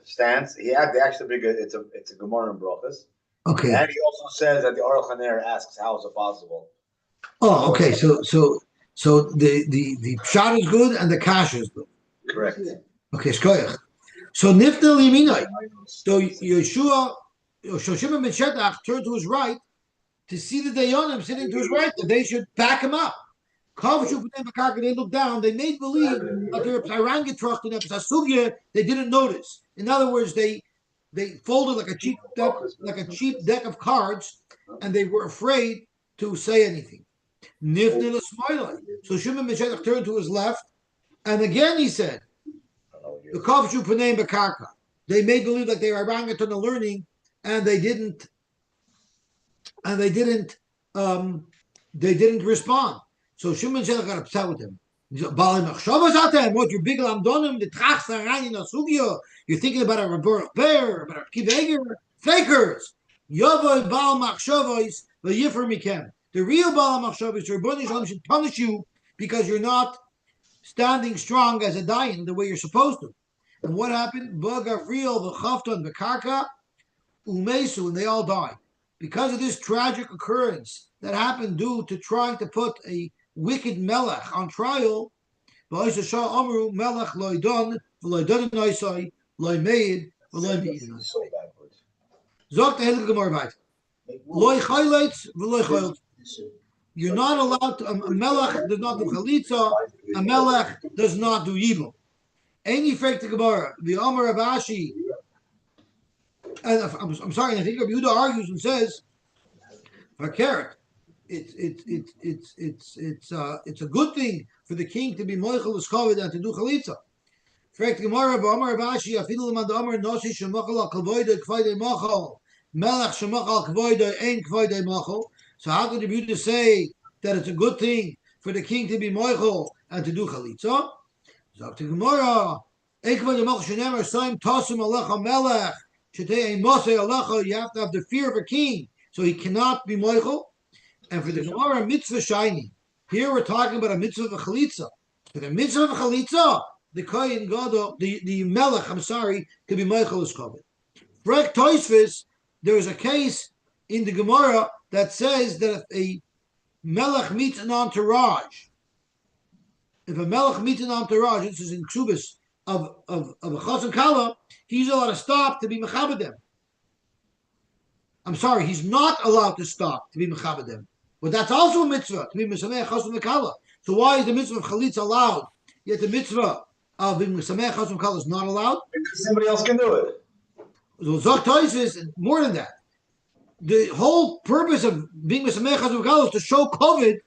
stance. They actually big. It's a Gemara in Brachas. Okay. And he also says that the Aruch Haner asks, "How is it possible?" Oh, okay. So the pshat is good and the kasha is good. Correct. Okay, shkoyach. So nifta liminai. So Shimon ben Shedach turned to his right to see the Dayanim sitting to his right, that they should back him up. They looked down, they made believe that they were Pirangetrocht in Sugya, they didn't notice. In other words, they folded like a cheap deck of cards, and they were afraid to say anything. So Shimon ben Shedach turned to his left, and again he said, the Kavshu Panem Bakarka. They made believe like they were Pirangetrocht in learning, and they didn't respond. So Shimon Shedach got upset with him. What you're big lamdonim, the trachs in Asugya. You're thinking about a Rebbe Bear, about a Kiveger, fakers. Yavoy Baal Machshavos, the Yifer Mikem. The real Baal Machshavos, your Rebbe Shalom should punish you because you're not standing strong as a dayan the way you're supposed to. And what happened? Bagavril, the Chavton, the Karka, Umesu, and they all died. Because of this tragic occurrence that happened due to trying to put a wicked melech on trial, melech loydon, loydon noisai, loy made, loy bein. Zok the Hilchah Gemara weiter. Loy chayleitz, loy chayleitz. You're not allowed to, a melech does not do chalitza, a melech does not do yibum. Any fake the Gemara, the Amar Abashi, and I'm sorry, I think Rabbi Yehuda argues and says, for carrot, it's a good thing for the king to be moichel l'skovid and to do chalitza. Fact Gemara b'Amar Abashi afilu l'man d'Amar nosi shemachal al kavoida kvoida machal melech shemachal kvoida ein kvoida machal. So how could Rabbi Yehuda say that it's a good thing for the king to be moichel and to do chalitza? Zok the Gemara ein kvoida machal shenemer soim tosum alecha melech. You have to have the fear of a king, so he cannot be moichel. And for the Gemara mitzvah shiny, here we're talking about a mitzvah of a chalitza. For the mitzvah of a chalitza, the kohen gadol, the melech, can be moichel as covered. Frek Toisvis, there is a case in the Gemara that says that if a melech meets an entourage, this is in Ksubis of a chas and kala, he's allowed to stop to be mechabed them. I'm sorry, he's not allowed to stop to be mechabed them. But that's also a mitzvah, to be mesameh chas and kala. So why is the mitzvah of chalitza allowed, yet the mitzvah of being mesameh chas and kala is not allowed? Because somebody else can do it. So Zok Tois is more than that. The whole purpose of being mesameh chas and kala is to show COVID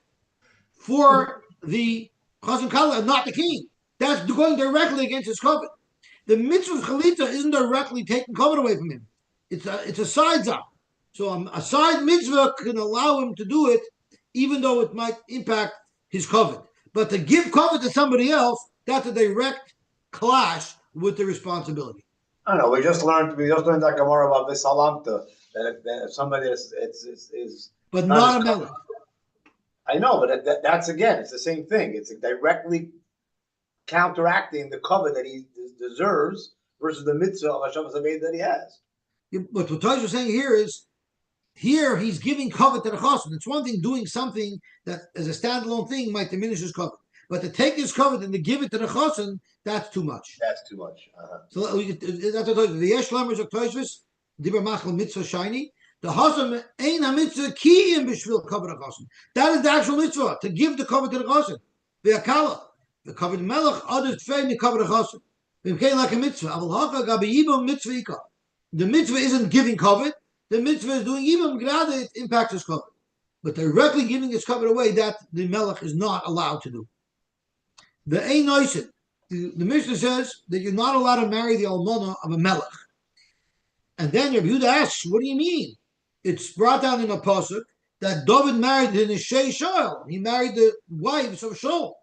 for the chas and kala and not the king. That's going directly against his covet. The mitzvah of chalitza isn't directly taking covet away from him. It's a side zap. So a side mitzvah can allow him to do it, even though it might impact his covet. But to give covet to somebody else, that's a direct clash with the responsibility. I don't know. We just learned that Gemara about this salamta, that if somebody is but not a melech. I know, but that's again, it's the same thing. It's directly counteracting the cover that he deserves versus the mitzvah of Hashem Zaved that he has. What Tosh is saying here is, here he's giving covet to the chosin. It's one thing doing something that as a standalone thing might diminish his covet. But to take his covet and to give it to the chosin, that's too much. That's too much. So that's what the Yesh Lemers of Toshvis, Dibber Machal Mitzvah Shiny. The Chosin ain't a mitzvah kiyim b'shvil covet of chosin. That is the actual mitzvah, to give the covet to the chosin. The akala. The covet melech, others tfei the covet of chosin. It became like a mitzvah. Aval haka gabi yibam mitzvah ika. The mitzvah isn't giving covet. The mitzvah is doing yibam grade, it impacts his covet. But directly giving his covet away, that the melech is not allowed to do. The ein noisin. The Mishnah says that you're not allowed to marry the almana of a melech. And then Rabbi Yehuda asks, what do you mean? It's brought down in a pasuk that David married the Nishei Shaul. He married the wives of Shaul.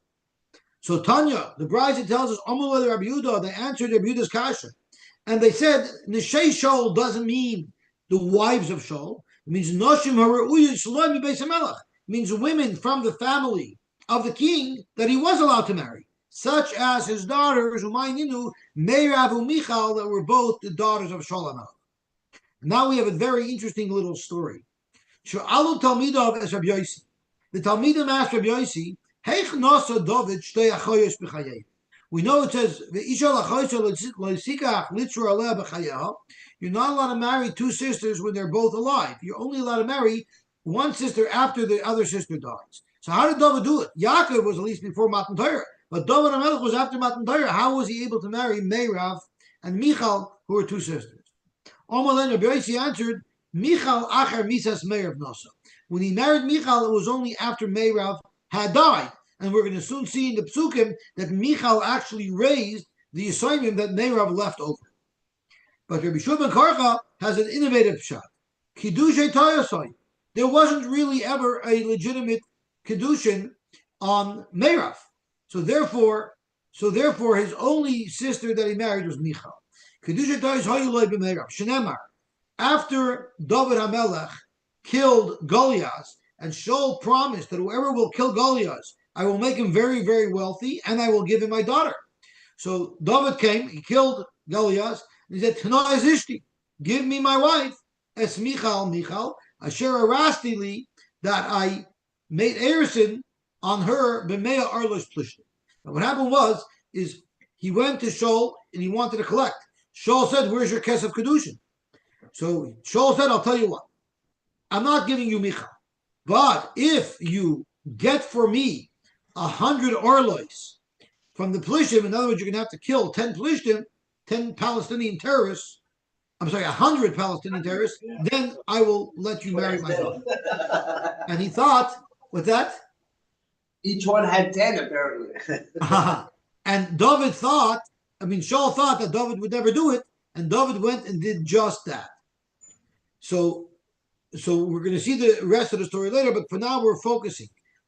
So Tanya, the bride tells us, Amalei Rabbi Yehuda, they answered Rabbi Yehuda's kasha. And they said, Nishei Shaul doesn't mean the wives of Shaul. It means Noshim Haru'uyu Shalom Beis HaMelech. It means women from the family of the king that he was allowed to marry, such as his daughters, Umayninu, Meirav and Michal, that were both the daughters of Shaul. Now we have a very interesting little story. Sha'alu Talmidav es Rabbi Yosy. The Talmidim asked Rabbi Yosy, Heich nasa David shtei achoyos b'chayev. We know it says, Ve'isha l'achoyos lo'isikach litzur aleh b'chayeha. You're not allowed to marry two sisters when they're both alive. You're only allowed to marry one sister after the other sister dies. So how did David do it? Yaakov was at least before Matan Torah, but David HaMelech was after Matan Torah. How was he able to marry Meirav and Michal, who were two sisters? Omalei Rabbi Yosy answered, Michal acher misas Meirav nasa. When he married Michal, it was only after Meirav had died. And we're going to soon see in the Psukim that Michal actually raised the assignment that Meirav left over. But Rabbi Shua ben Karcha has an innovative shot. Kiddushay Tayasai. There wasn't really ever a legitimate Kiddushin on Meirav. So therefore his only sister that he married was Michal. Kiddushay Tayasai Hayulay b'Meirav. Shenemar. After David HaMelech killed Goliath, and Shaul promised that whoever will kill Goliath, I will make him very, very wealthy, and I will give him my daughter. So David came, he killed Goliath, and he said, Tana es ishti, give me my wife, es Michal, asher arasti li, that I made erison on her b'mea arlos plishtim. Now what happened is he went to Shaul, and he wanted to collect. Shaul said, where's your kesef kedushin? So Shaul said, I'll tell you what, I'm not giving you Michal, but if you get for me 100 orlois from the Plishtim, in other words, you're going to have to kill 10 Plishtim, 10 Palestinian terrorists, 100 Palestinian terrorists, then I will let you marry my daughter. And he thought, with that? Each one had 10, apparently. And David thought, Shaul thought that David would never do it, and David went and did just that. So we're going to see the rest of the story later, but for now we're focusing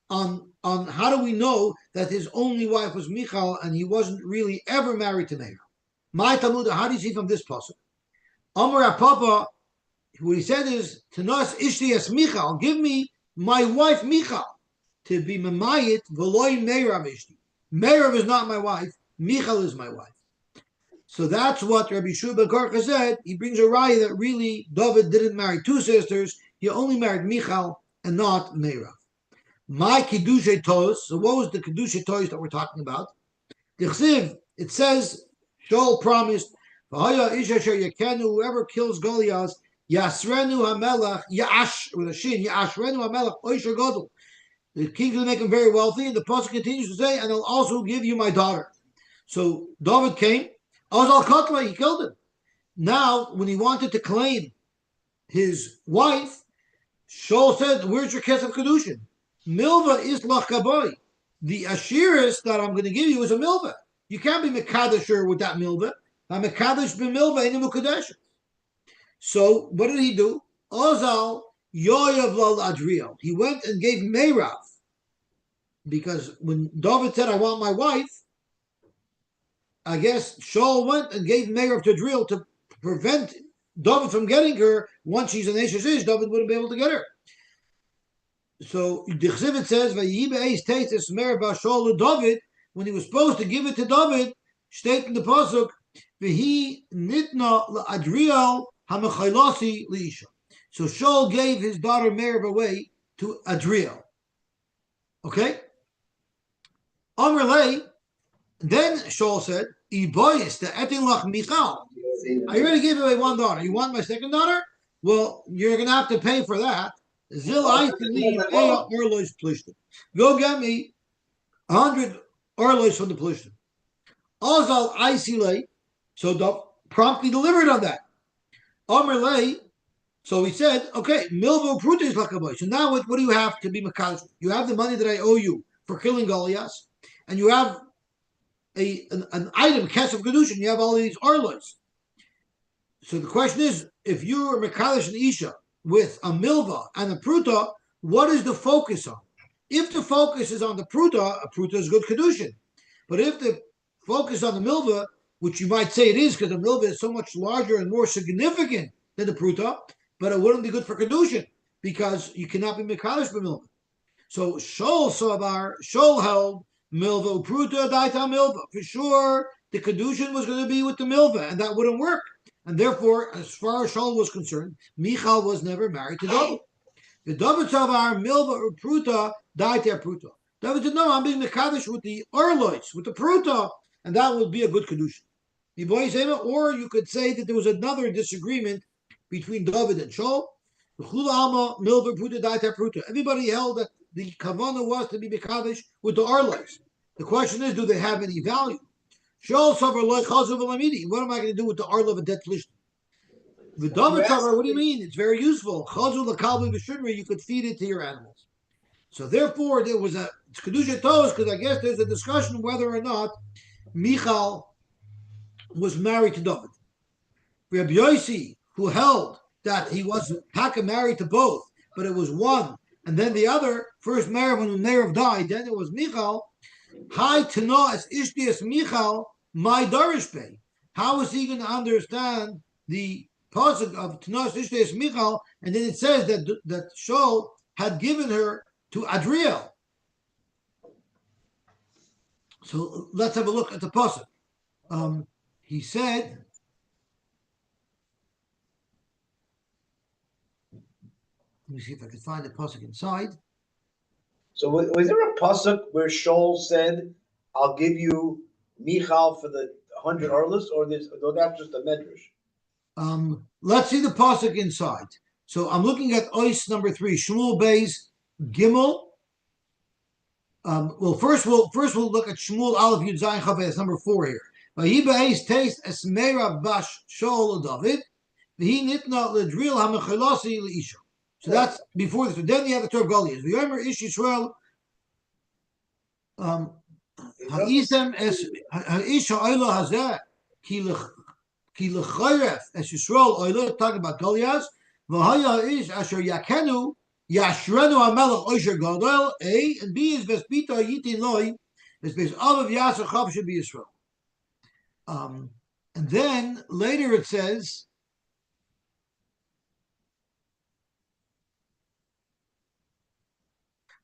on how do we know that his only wife was Michal and he wasn't really ever married to Meir. My Talmud, how do you see from this pasuk? Amar Papa, what he said is, Tanas ishti es Michal, give me my wife Michal to be memayit v'loy Meirav ishti. Meirav is not my wife, Michal is my wife. So that's what Rabbi Shua ben Karcha said. He brings a raya that really David didn't marry two sisters, he only married Michal and not Meirav. My Kiddushay Tos, so what was the Kiddushay Tos that we're talking about? It says, Shaul promised, whoever kills Goliath, Yasrenu HaMelech, with a shin, Yasrenu HaMelech, Oisher Godel. The king will make him very wealthy, and the pasuk continues to say, and I'll also give you my daughter. So David came, Azal Kotla, he killed him. Now, when he wanted to claim his wife, Shaul said, where's your kesef kedushin? Milva is lachkaboy. The ashiris that I'm going to give you is a milva. You can't be mekadesher with that milva. I'm mekadesh b'milva in mukadesh. So what did he do? Ozal yoyav lal adriel. He went and gave Meirav, because when David said, I want my wife, I guess Shaul went and gave Meirav to Adriel to prevent David from getting her. Once she's an Eshes Ish, David wouldn't be able to get her. So the Chsivit says, David, when he was supposed to give it to David, state in the pasuk, V'hi nitna la'Adriel Hamachaylasi Leisha. So Shaul gave his daughter Merab away to Adriel. Okay? Amrlei, then Shaul said, Iboyis, the Etin Michal. I already gave away one daughter. You want my second daughter? Well, you're going to have to pay for that. Go get me 100 orlois from the Plishtim. Ozal Isile, so promptly delivered on that. Amrlei, so he said, okay, Milvo Pruta is Lakaboy. So now what do you have to be Makadosh? You have the money that I owe you for killing Goliath, and you have an item, Kesef Kedushin, you have all these orlois. So the question is, if you are Mekadosh and Isha with a Milva and a Pruta, what is the focus on? If the focus is on the Pruta, a Pruta is good Kedushin. But if the focus on the Milva, which you might say it is because the Milva is so much larger and more significant than the Pruta, but it wouldn't be good for Kedushin because you cannot be Mekadosh by Milva. So Shol Savar, Shol held Milva, Pruta, Daita Milva. For sure, the Kedushin was going to be with the Milva, and that wouldn't work. And therefore, as far as Shaul was concerned, Michal was never married to David. The David Savar, Milva, or Pruta, Daita Pruta. David said, no, I'm being Mekadosh with the Orlois, with the Pruta, and that would be a good Kedushin. Or you could say that there was another disagreement between David and Shaul. Everybody held that the kavanah was to be mekadosh with the arlois. The question is, do they have any value? Shaul savar loy chazav v'lamidi. What am I going to do with the arlo of a dead plishtim? The David savar, what do you mean? It's very useful. Chazav l'kalvi v'shudri, you could feed it to your animals. So therefore, there was a kedusha tos because I guess there's a discussion whether or not Michal was married to David. Rabbi Yosy, who held that he was Taka married to both, but it was one, and then the other, first married when Meirav died, then it was Michal. Hi Tana as Ishtias Michal, my Darishpe. How is he going to understand the pasuk of Tana as Ishtias Michal? And then it says that Shaul had given her to Adriel. So let's have a look at the pasuk. He said. Let me see if I can find the pasuk inside. So was there a pasuk where Shaul said, "I'll give you Michal for the 100 arlos," or that's just a medrash? Let's see the pasuk inside. So I'm looking at Ois number 3, Shmuel Beis Gimel. Well, first we'll look at Shmuel Aleph Yud Zayin Chav number 4 here. Vahi Beis taste es Meirav bash Shaul David. Vahi nitna ledril hamechalasi leisha. So that's before this. Then you have the Torah Goliath. The Yomer Ish Yisrael Ha'isem es Ha'isha Oila Hazeh Ki L'Chayref es Yisrael Oila, talking about Goliath. V'haya Ish Asher Yakenu Yashrenu HaMelech Oisher Gadol. A and B is Vespita Yitin Loi. It's based Avav Yasser Chav should be Yisrael. And then later it says.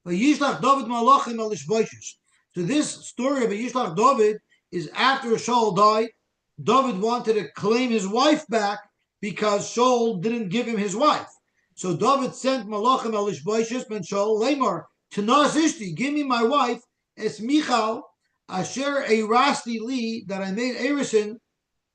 Yishlach David Malachim al Ishboishes. So this story of Yishlach David is after Shaul died. David wanted to claim his wife back because Shaul didn't give him his wife. So David sent Malachim al Ishboishes ben Shaul Lamar to Nas Ishti, give me my wife es Michal Asher Erasti Li, that I made Erison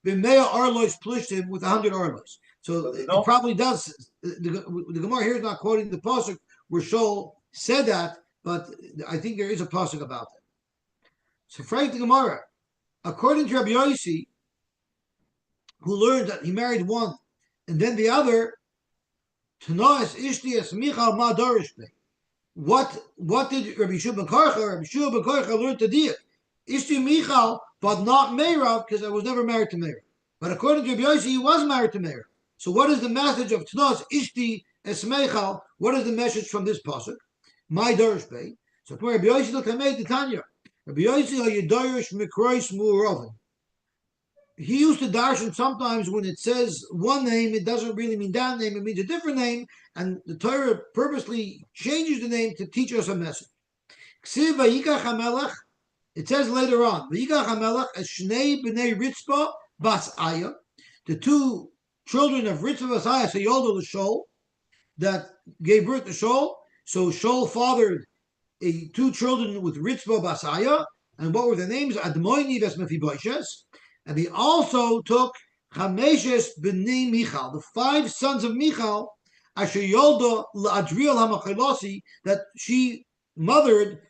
b'mea arlois plishtim with 100 arlois. So it probably does. The Gemara here is not quoting the pasuk where Shaul said that, but I think there is a pasuk about that. So, Frank the Gemara, according to Rabbi Yosy, who learned that he married one, and then the other, Tanoas Ishtias Michal Madarishbe. What did Rabbi Shua ben Karcha? Rabbi Shua ben Karcha learned to diak Ishti Michal, but not Meirav, because I was never married to Meirav. But according to Rabbi Yosy, he was married to Meirav. So, what is the message of Tanoas Ishti Es Michal? What is the message from this pasuk? My Dorish Bay. So Rabbi Yosy look, I made the Tanya. Rabbi Yosy are Yedorish Mikrois Mu'rovin. He used to darshan sometimes when it says one name, it doesn't really mean that name, it means a different name, and the Torah purposely changes the name to teach us a message. It says later on, Vayikach HaMelech es Shnei B'nei Ritzpa Bas Aya. The two children of Ritzvah Vasaya Sayoldo Shol that gave birth to Shol. So Shol fathered two children with Ritzvah Basaya, and what were their names? Admoini Vesmephiboishes, and he also took Chameshes B'nei Michal, the 5 sons of Michal, Asher Yolda LaAdriel HaMachelosi, that she mothered,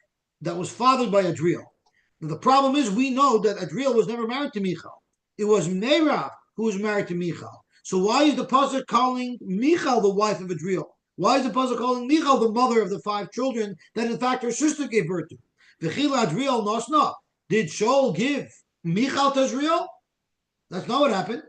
that was fathered by Adriel. Now, the problem is, we know that Adriel was never married to Michal. It was Merav who was married to Michal. So why is the pasuk calling Michal the wife of Adriel? Why is the pasuk calling Michal the mother of the 5 children that in fact her sister gave birth to? V'chila Adriel nosna. Did Shaul give Michal to Adriel? That's not what happened.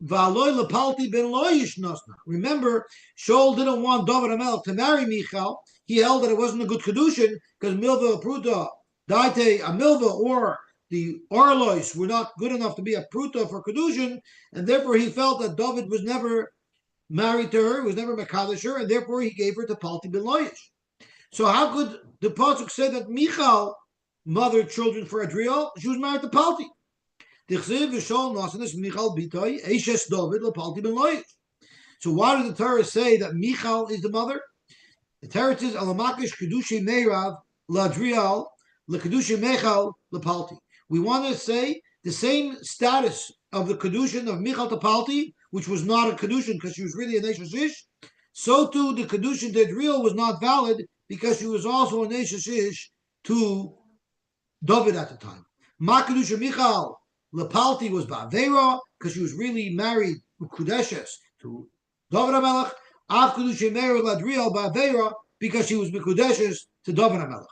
V'aloy lepalti ben loyish nosna. Remember, Shaul didn't want David HaMelech to marry Michal. He held that it wasn't a good kedushin because Milva Pruta, Daite Amilva, or the Orlois were not good enough to be a Pruta for kedushin, and therefore he felt that David was never married to her, was never Mekadosh her, and therefore he gave her to Palti ben Loyish. So how could the pasuk say that Michal mothered children for Adriel? She was married to Palti. So why did the Torah say that Michal is the mother? The Torah says, Alamakish Kedushi Meirav Ladriel LeKedushi Michal LePalti. We want to say the same status of the Kedushin of Michal to Palti, which was not a Kedushin because she was really a Neshes Ish. So too the Kedushin to Adriel was not valid because she was also a Neshes Ish to David at the time. Ma Kedusha Michal LePalti was Ba'avera because she was really married Kudeshes to David HaMelech. Av Kedusha Meir Ladriel Ba'avera because she was Kudeshes to David HaMelech.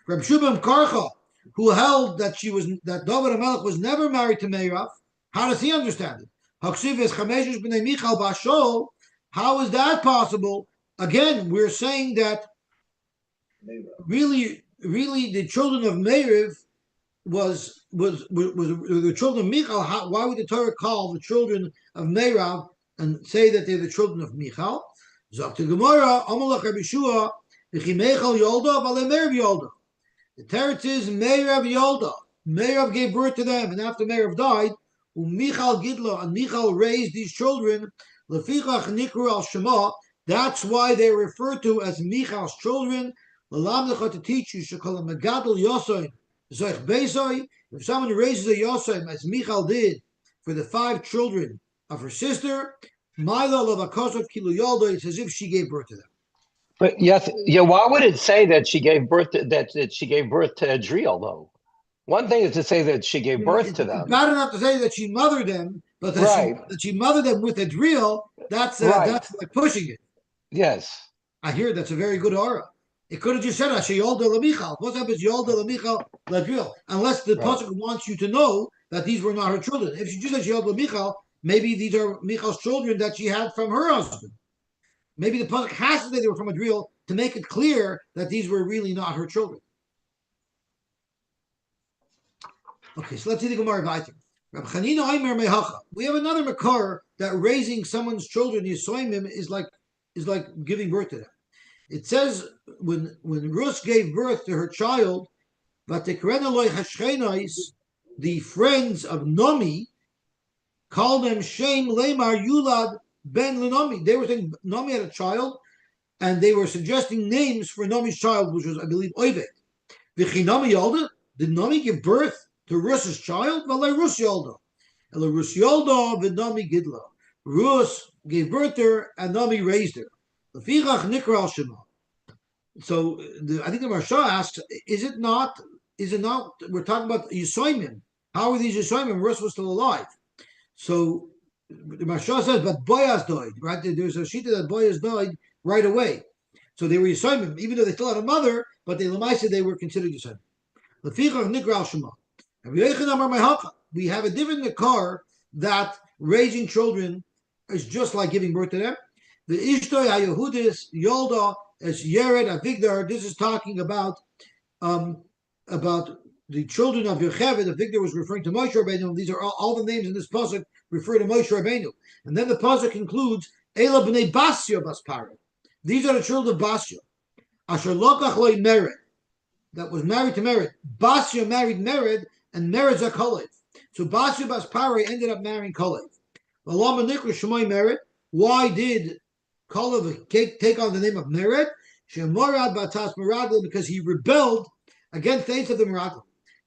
Reb Shubam Karcha, who held that David HaMelech was never married to Meirav, how does he understand it? Haksiv is Chameshes b'nei Michal b'Shol. How is that possible? Again, we're saying that really the children of Meirav was the children of Michal. Why would the Torah call the children of Meirav and say that they're the children of Michal? Zok Gemara, Amalach Rabbi Shua, Michal Yolda, V'ale Meirav Yolda. The Teretz is Meirav Yolda. Meirav gave birth to them, and after Meirav died, Michal Gidla, and Michal raised these children. Lefichach Nikru al Shema. That's why they're referred to as Michal's children. Lalamdecha, to teach you, Shekol Megadol Yosy Zoich Beisoy. If someone raises a Yosy as Michal did for the 5 children of her sister, Mila Lavakosov Kilu Yolda, it's as if she gave birth to them. But yes, yeah. Why would it say that she gave birth to that she gave birth to Adriel though? One thing is to say that she gave birth to them. It's bad enough to say that she mothered them, but that she mothered them with Adriel, that's like pushing it. Yes. I hear that's a very good aura. It could have just said Asher Yolda LaMichal. What's up is Yolda LaMichal Ladriel? Unless the pasuk wants you to know that these were not her children. If she just said Yolda LaMichal, maybe these are Michal's children that she had from her husband. Maybe the pasuk has to say they were from Adriel to make it clear that these were really not her children. Okay, so let's see the Gemara weiter. We have another makar that raising someone's children, Yisoimim, is like giving birth to them. It says when Rus gave birth to her child, the friends of Nomi called them Shem Lemar Yulad Ben Lenomi. They were saying Nomi had a child, and they were suggesting names for Nomi's child, which was, I believe, Oived. V'chinami Yolda, did Nomi give birth to Rus's child? V'lei Rus Yolda. Ela Rus Yolda v'Nomi Gidla. Rus gave birth to her, and Nomi raised her. L'fichach Nikra al Shema. So I think the Marsha asks, is it not, we're talking about Yisoimim. How are these Yisoimim? Rus was still alive. So the Marsha says, but Boaz died, right? There's a shita that Boaz died right away. So they were Yisoimim, even though they still had a mother, but they were considered Yisoimim. L'fichach Nikra al Shema. We have a different Nikar that raising children is just like giving birth to them. The Ishtoi HaYehudis Yolda as Yered Avigdar. This is talking about the children of Yocheved. Avigdar was referring to Moshe Rabbeinu. These are all the names in this pasuk refer to Moshe Rabbeinu. And then the pasuk concludes Ela b'nei Basya Baspara. These are the children of Basya. Asher lokach loy Mered, that was married to Mered. Basya married Mered, and Mered's a Kalev. So Basya Baspara ended up marrying Kalev. Why did Kalev take on the name of Mered? Shemorad Batas Meraglim, because he rebelled against the eighth of the Meraglim.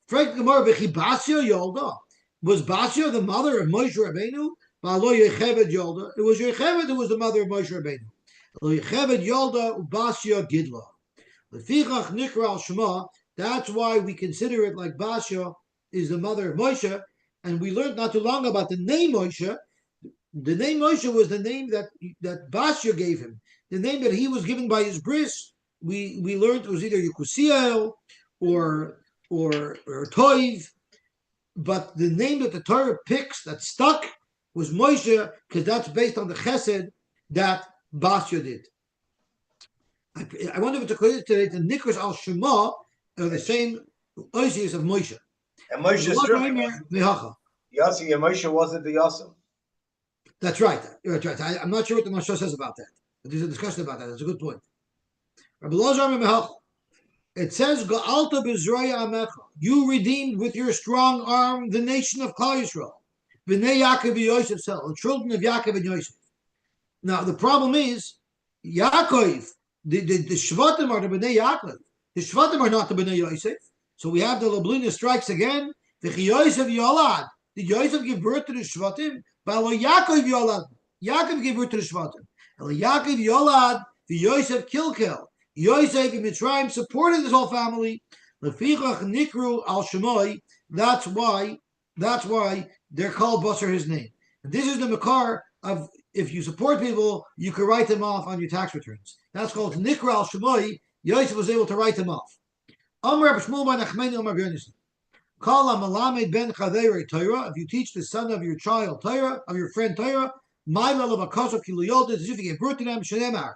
Frank Gemara Basio Yolda. Was Basio the mother of Moshe Rabbeinu? Yolda. It was Yocheved who was the mother of Moshe Rabbeinu. Yocheved Yolda Basio Gidla. Lefichach Nikra al Shema. That's why we consider it like Basio is the mother of Moshe, and we learned not too long about the name Moshe. The name Moshe was the name that Basio gave him. The name that he was given by his bris, we learned was either Yekusiel or Toiv, but the name that the Torah picks that stuck was Moshe, because that's based on the chesed that Basio did. I wonder if it's a coincidence today the Nikras al Shema are the same Osius of Moshe. And Moshe Yosy, and Moshe wasn't the Yosim. That's right. That's right. I'm not sure what the Mashal says about that. But there's a discussion about that. That's a good point. It says, "Ga'alta b'zroya amecha." You redeemed with your strong arm the nation of Klal Yisrael, b'nei Yaakov v'Yosef, the children of Yaakov and Yosef. Now the problem is, Yaakov, the Shvatim are the b'nei Yaakov. The Shvatim are not the b'nei Yosef. So we have the Lablina strikes again. The Yosef Yolad. Did Yosef give birth to the Shvatim? But Yaakov Yolad. Yaakov gave birth to the Shvatim. And Yaakov Yolad, the Yosef Kilkel. Yosef in Mitzrayim supported this whole family. Lefichach Nikru al Shemoi. That's why they're called Basar his name. And this is the makar of if you support people, you can write them off on your tax returns. That's called Nikru al Shemoi. Yosef was able to write them off. Amr Shmuel ben Achmeni Amr Yonasan. Kala Malamed ben Chaveri Torah. If you teach the son of your child Torah, of your friend Torah, my love of Akaso Kiluyot is if you give birth to them, Shenemar.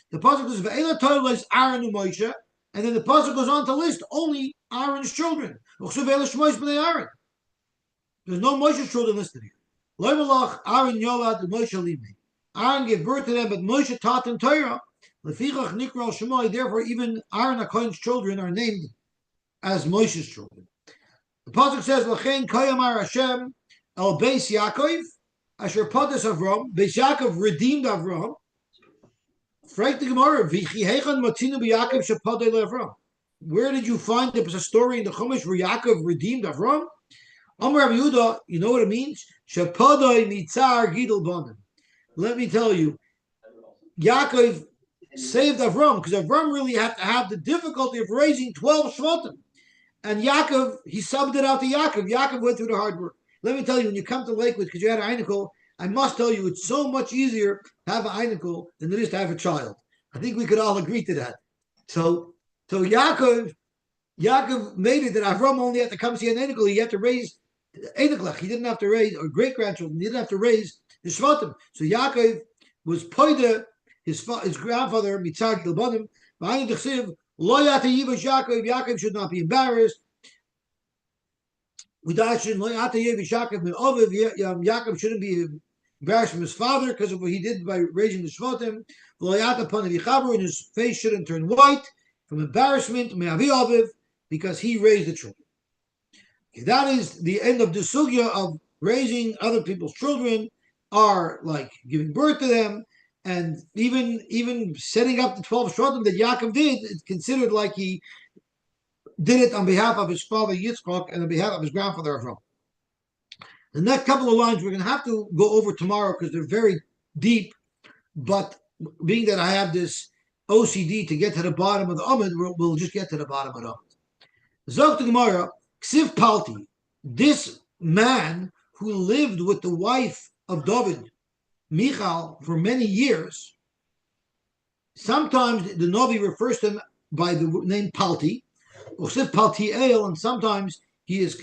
The pasuk is Ve'ela Torah lists Aaron and Moshe, and then the pasuk goes on to list only Aaron's children. There's no Moshe's children listed here. Loimalach Aaron Yolad and Moshe Libni. Aaron gave birth to them, but Moshe taught them Torah. Lefichach Nikra Shemai. Therefore, even Aaron HaKohen's children are named as Moshe's children. The pasuk says, "L'chein Koyamar Hashem El Beis Yaakov Asher Padas Avram." Beis Yaakov redeemed Avram. Frank the Gemara, V'chi Hechan Matzinu BeYaakov Shepadei LeAvram. Where did you find there was a story in the Chumash where Yaakov redeemed Avram? Amar Rabbi Yehuda, you know what it means? Shepadei Mitzar Gidol Banim. Let me tell you, Yaakov saved Avram because Avram really had to have the difficulty of raising 12 Shvatim. And Yaakov, he subbed it out to Yaakov. Yaakov went through the hard work. Let me tell you, when you come to Lakewood, because you had an Einikel, I must tell you, it's so much easier to have an Einikel than it is to have a child. I think we could all agree to that. So Yaakov made it that Avram only had to come see an Einikel. He had to raise Einiklech. He didn't have to raise, or great-grandchildren. He didn't have to raise the Shvatim. So Yaakov was Poida, his grandfather, Mitzar Gilbanim, behind the Chsiv, Lo Yata Yivash Yaakov. Yaakov should not be embarrassed. Yaakov shouldn't be embarrassed from his father because of what he did by raising the Shvatim. And his face shouldn't turn white from embarrassment because he raised the children. Okay, that is the end of the sugya of raising other people's children, are like giving birth to them, and even setting up the 12 Shvatim that Yaakov did. It's considered like he did it on behalf of his father Yitzchak and on behalf of his grandfather Avram. The next couple of lines we're going to have to go over tomorrow because they're very deep, but being that I have this OCD to get to the bottom of the Amud, we'll just get to the bottom of the Amud. Zok to Gemara, Ksiv Palti, this man who lived with the wife of David, Michal, for many years, sometimes the Navi refers to him by the name Palti, or Ksiv Paltiel, and sometimes he's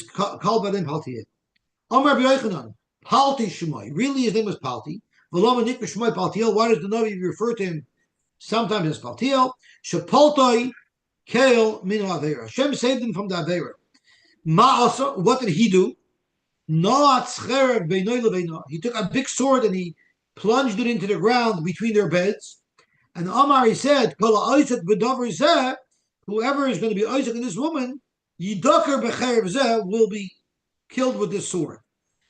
called by the name Paltiel. Amar B'Yochanan, Palti Shemai. Really, his name was Palti. V'lama Nikra Shemai Paltiel. Why does the Navi refer to him sometimes as Paltiel? Shepaltoi Kael Minu Aveira. Hashem saved him from the Aveira. Ma'asa, what did he do? He took a big sword and he plunged it into the ground between their beds. And Amar, he said, whoever is going to be Isaac in this woman, will be killed with this sword.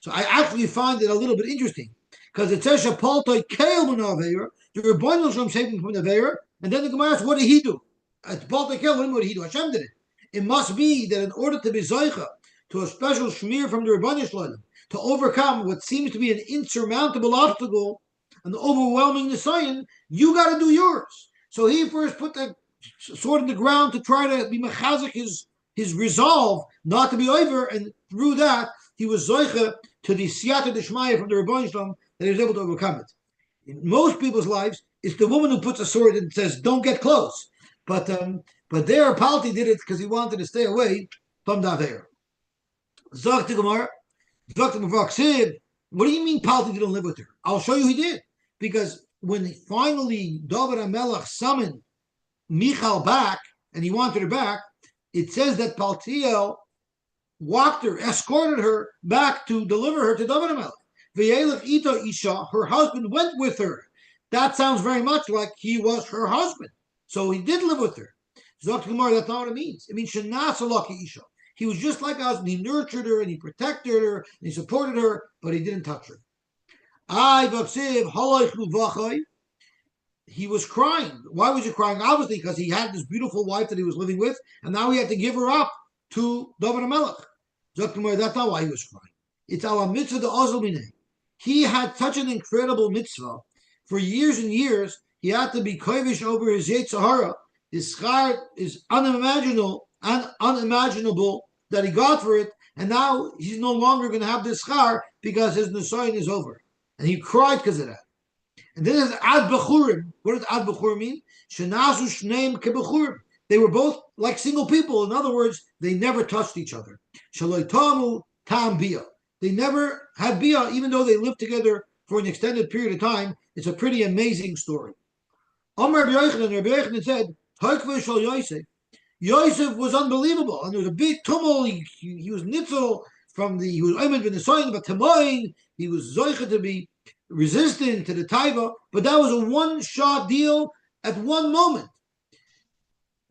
So I actually find it a little bit interesting because it says Shapaltoi Kael Munaveira, the Rebbeinu Shalom saved him from the Veira, and then the Gemara asks, what did he do? Shapaltoi Kael, what did he do? Hashem did it. It must be that in order to be Zoicha to a special shmir from the Rebbeinu Shalom, to overcome what seems to be an insurmountable obstacle, an overwhelming Nisayan, you got to do yours. So he first put the sword in the ground to try to be mechazik his resolve not to be over, and through that he was zoicha to the siyata d'shmaya from the Rebbeinu Shalom that he was able to overcome it. In most people's lives, it's the woman who puts a sword and says, "Don't get close." But there, Palti did it because he wanted to stay away from the Aveir. Zok to Gemara, Zok to Mavak. What do you mean Palti didn't live with her? I'll show you he did. Because when finally David HaMelech summoned Michal back, and he wanted her back, it says that Paltiel walked her, escorted her back to deliver her to David HaMelech. V'yelech ito isha, her husband went with her. That sounds very much like he was her husband. So he did live with her. Zok Gemara, that's not what it means. It means shenasalaki isha. He was just like us, and he nurtured her, and he protected her, and he supported her, but he didn't touch her. He was crying. Why was he crying? Obviously, because he had this beautiful wife that he was living with, and now he had to give her up to David HaMelech. That's not why he was crying. It's ala mitzvah de ozalmine. He had such an incredible mitzvah. For years and years, he had to be kovish over his Yetzer Hara. His schar is unimaginable that he got for it, and now he's no longer going to have this schar because his nisayon is over. And he cried because of that. And then there's ad bechurim. What does ad bechurim mean? Shenasu shneim kebechurim. They were both like single people. In other words, they never touched each other. Shaloi tamu tam bia. They never had bia, even though they lived together for an extended period of time. It's a pretty amazing story. Rabbi Yochanan said, Yosef was unbelievable, and there was a big tumult. He was nitzel he was Oymed ben Nisayin, but Tamoin, he was Zoicha to be resistant to the Taiva, but that was a one-shot deal at one moment.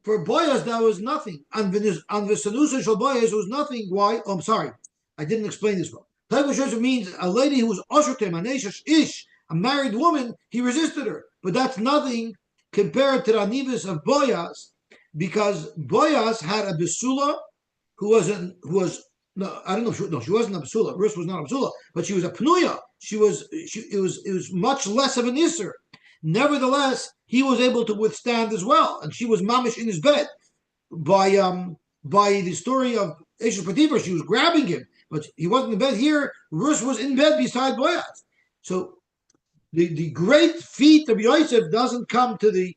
For Boyaz, that was nothing. And Visanusa Shal Boyaz was nothing. Why? Oh, I'm sorry. I didn't explain this well. Taiva Shosha means a lady who was Oshertem, Aneshash Ish, a married woman, he resisted her. But that's nothing compared to the Anivas of Boyaz, because Boyaz had a Besula who was no, I don't know. She wasn't a Basula. Rus was not a Basula, but she was a Pnuya. It was much less of an Isser. Nevertheless, he was able to withstand as well, and she was mamish in his bed. By the story of Eshes Potiphar, she was grabbing him, but he wasn't in bed. Here, Rus was in bed beside Boyaz. So the great feat of Yosef doesn't come to the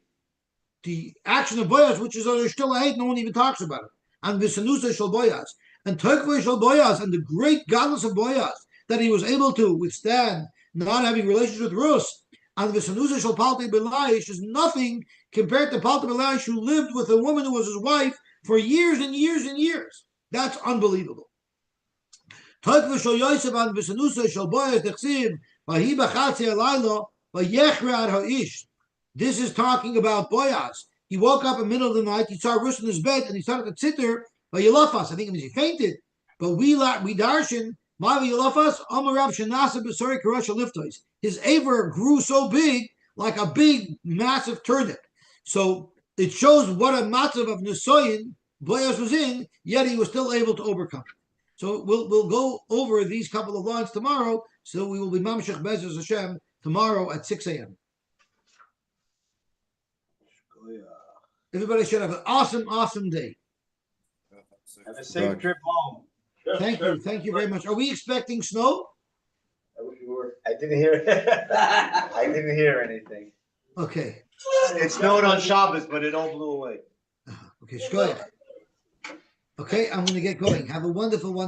action of Boyaz, which is still a hate. No one even talks about it. And the Sanusa Shal Boyaz. And Turkvei Shal Boyaz, and the great godless of Boyaz, that he was able to withstand not having relations with Rus, and the Sanusa Shal Palti Belayish is nothing compared to Palti Belayish, who lived with a woman who was his wife for years and years and years. That's unbelievable. Turkvei Shal Yosef and the Sanusa Shal Boyaz Techsim Vahi Bachatzi Alayla Vayechre Ad Ha'ish. This is talking about Boyaz. He woke up in the middle of the night. He saw Rus in his bed, and he started to sit there. But Yelafas, I think it means he fainted. But we darshan, Mavi Yelafas, Amarab Shanasa Besari Karasha Liftois. His aver grew so big, like a big, massive turnip. So it shows what a matzav of Nisoyin Boyaz was in, yet he was still able to overcome it. So we'll go over these couple of lines tomorrow. So we will be Mamshech Bezos Hashem tomorrow at 6 a.m. Everybody should have an awesome day. Have a safe trip home. Thank you very much. Are we expecting snow? I wish you were. I didn't hear. I didn't hear anything. Okay. It snowed on Shabbos, but it all blew away. Okay, shkoyach. Okay, I'm going to get going. Have a wonderful one.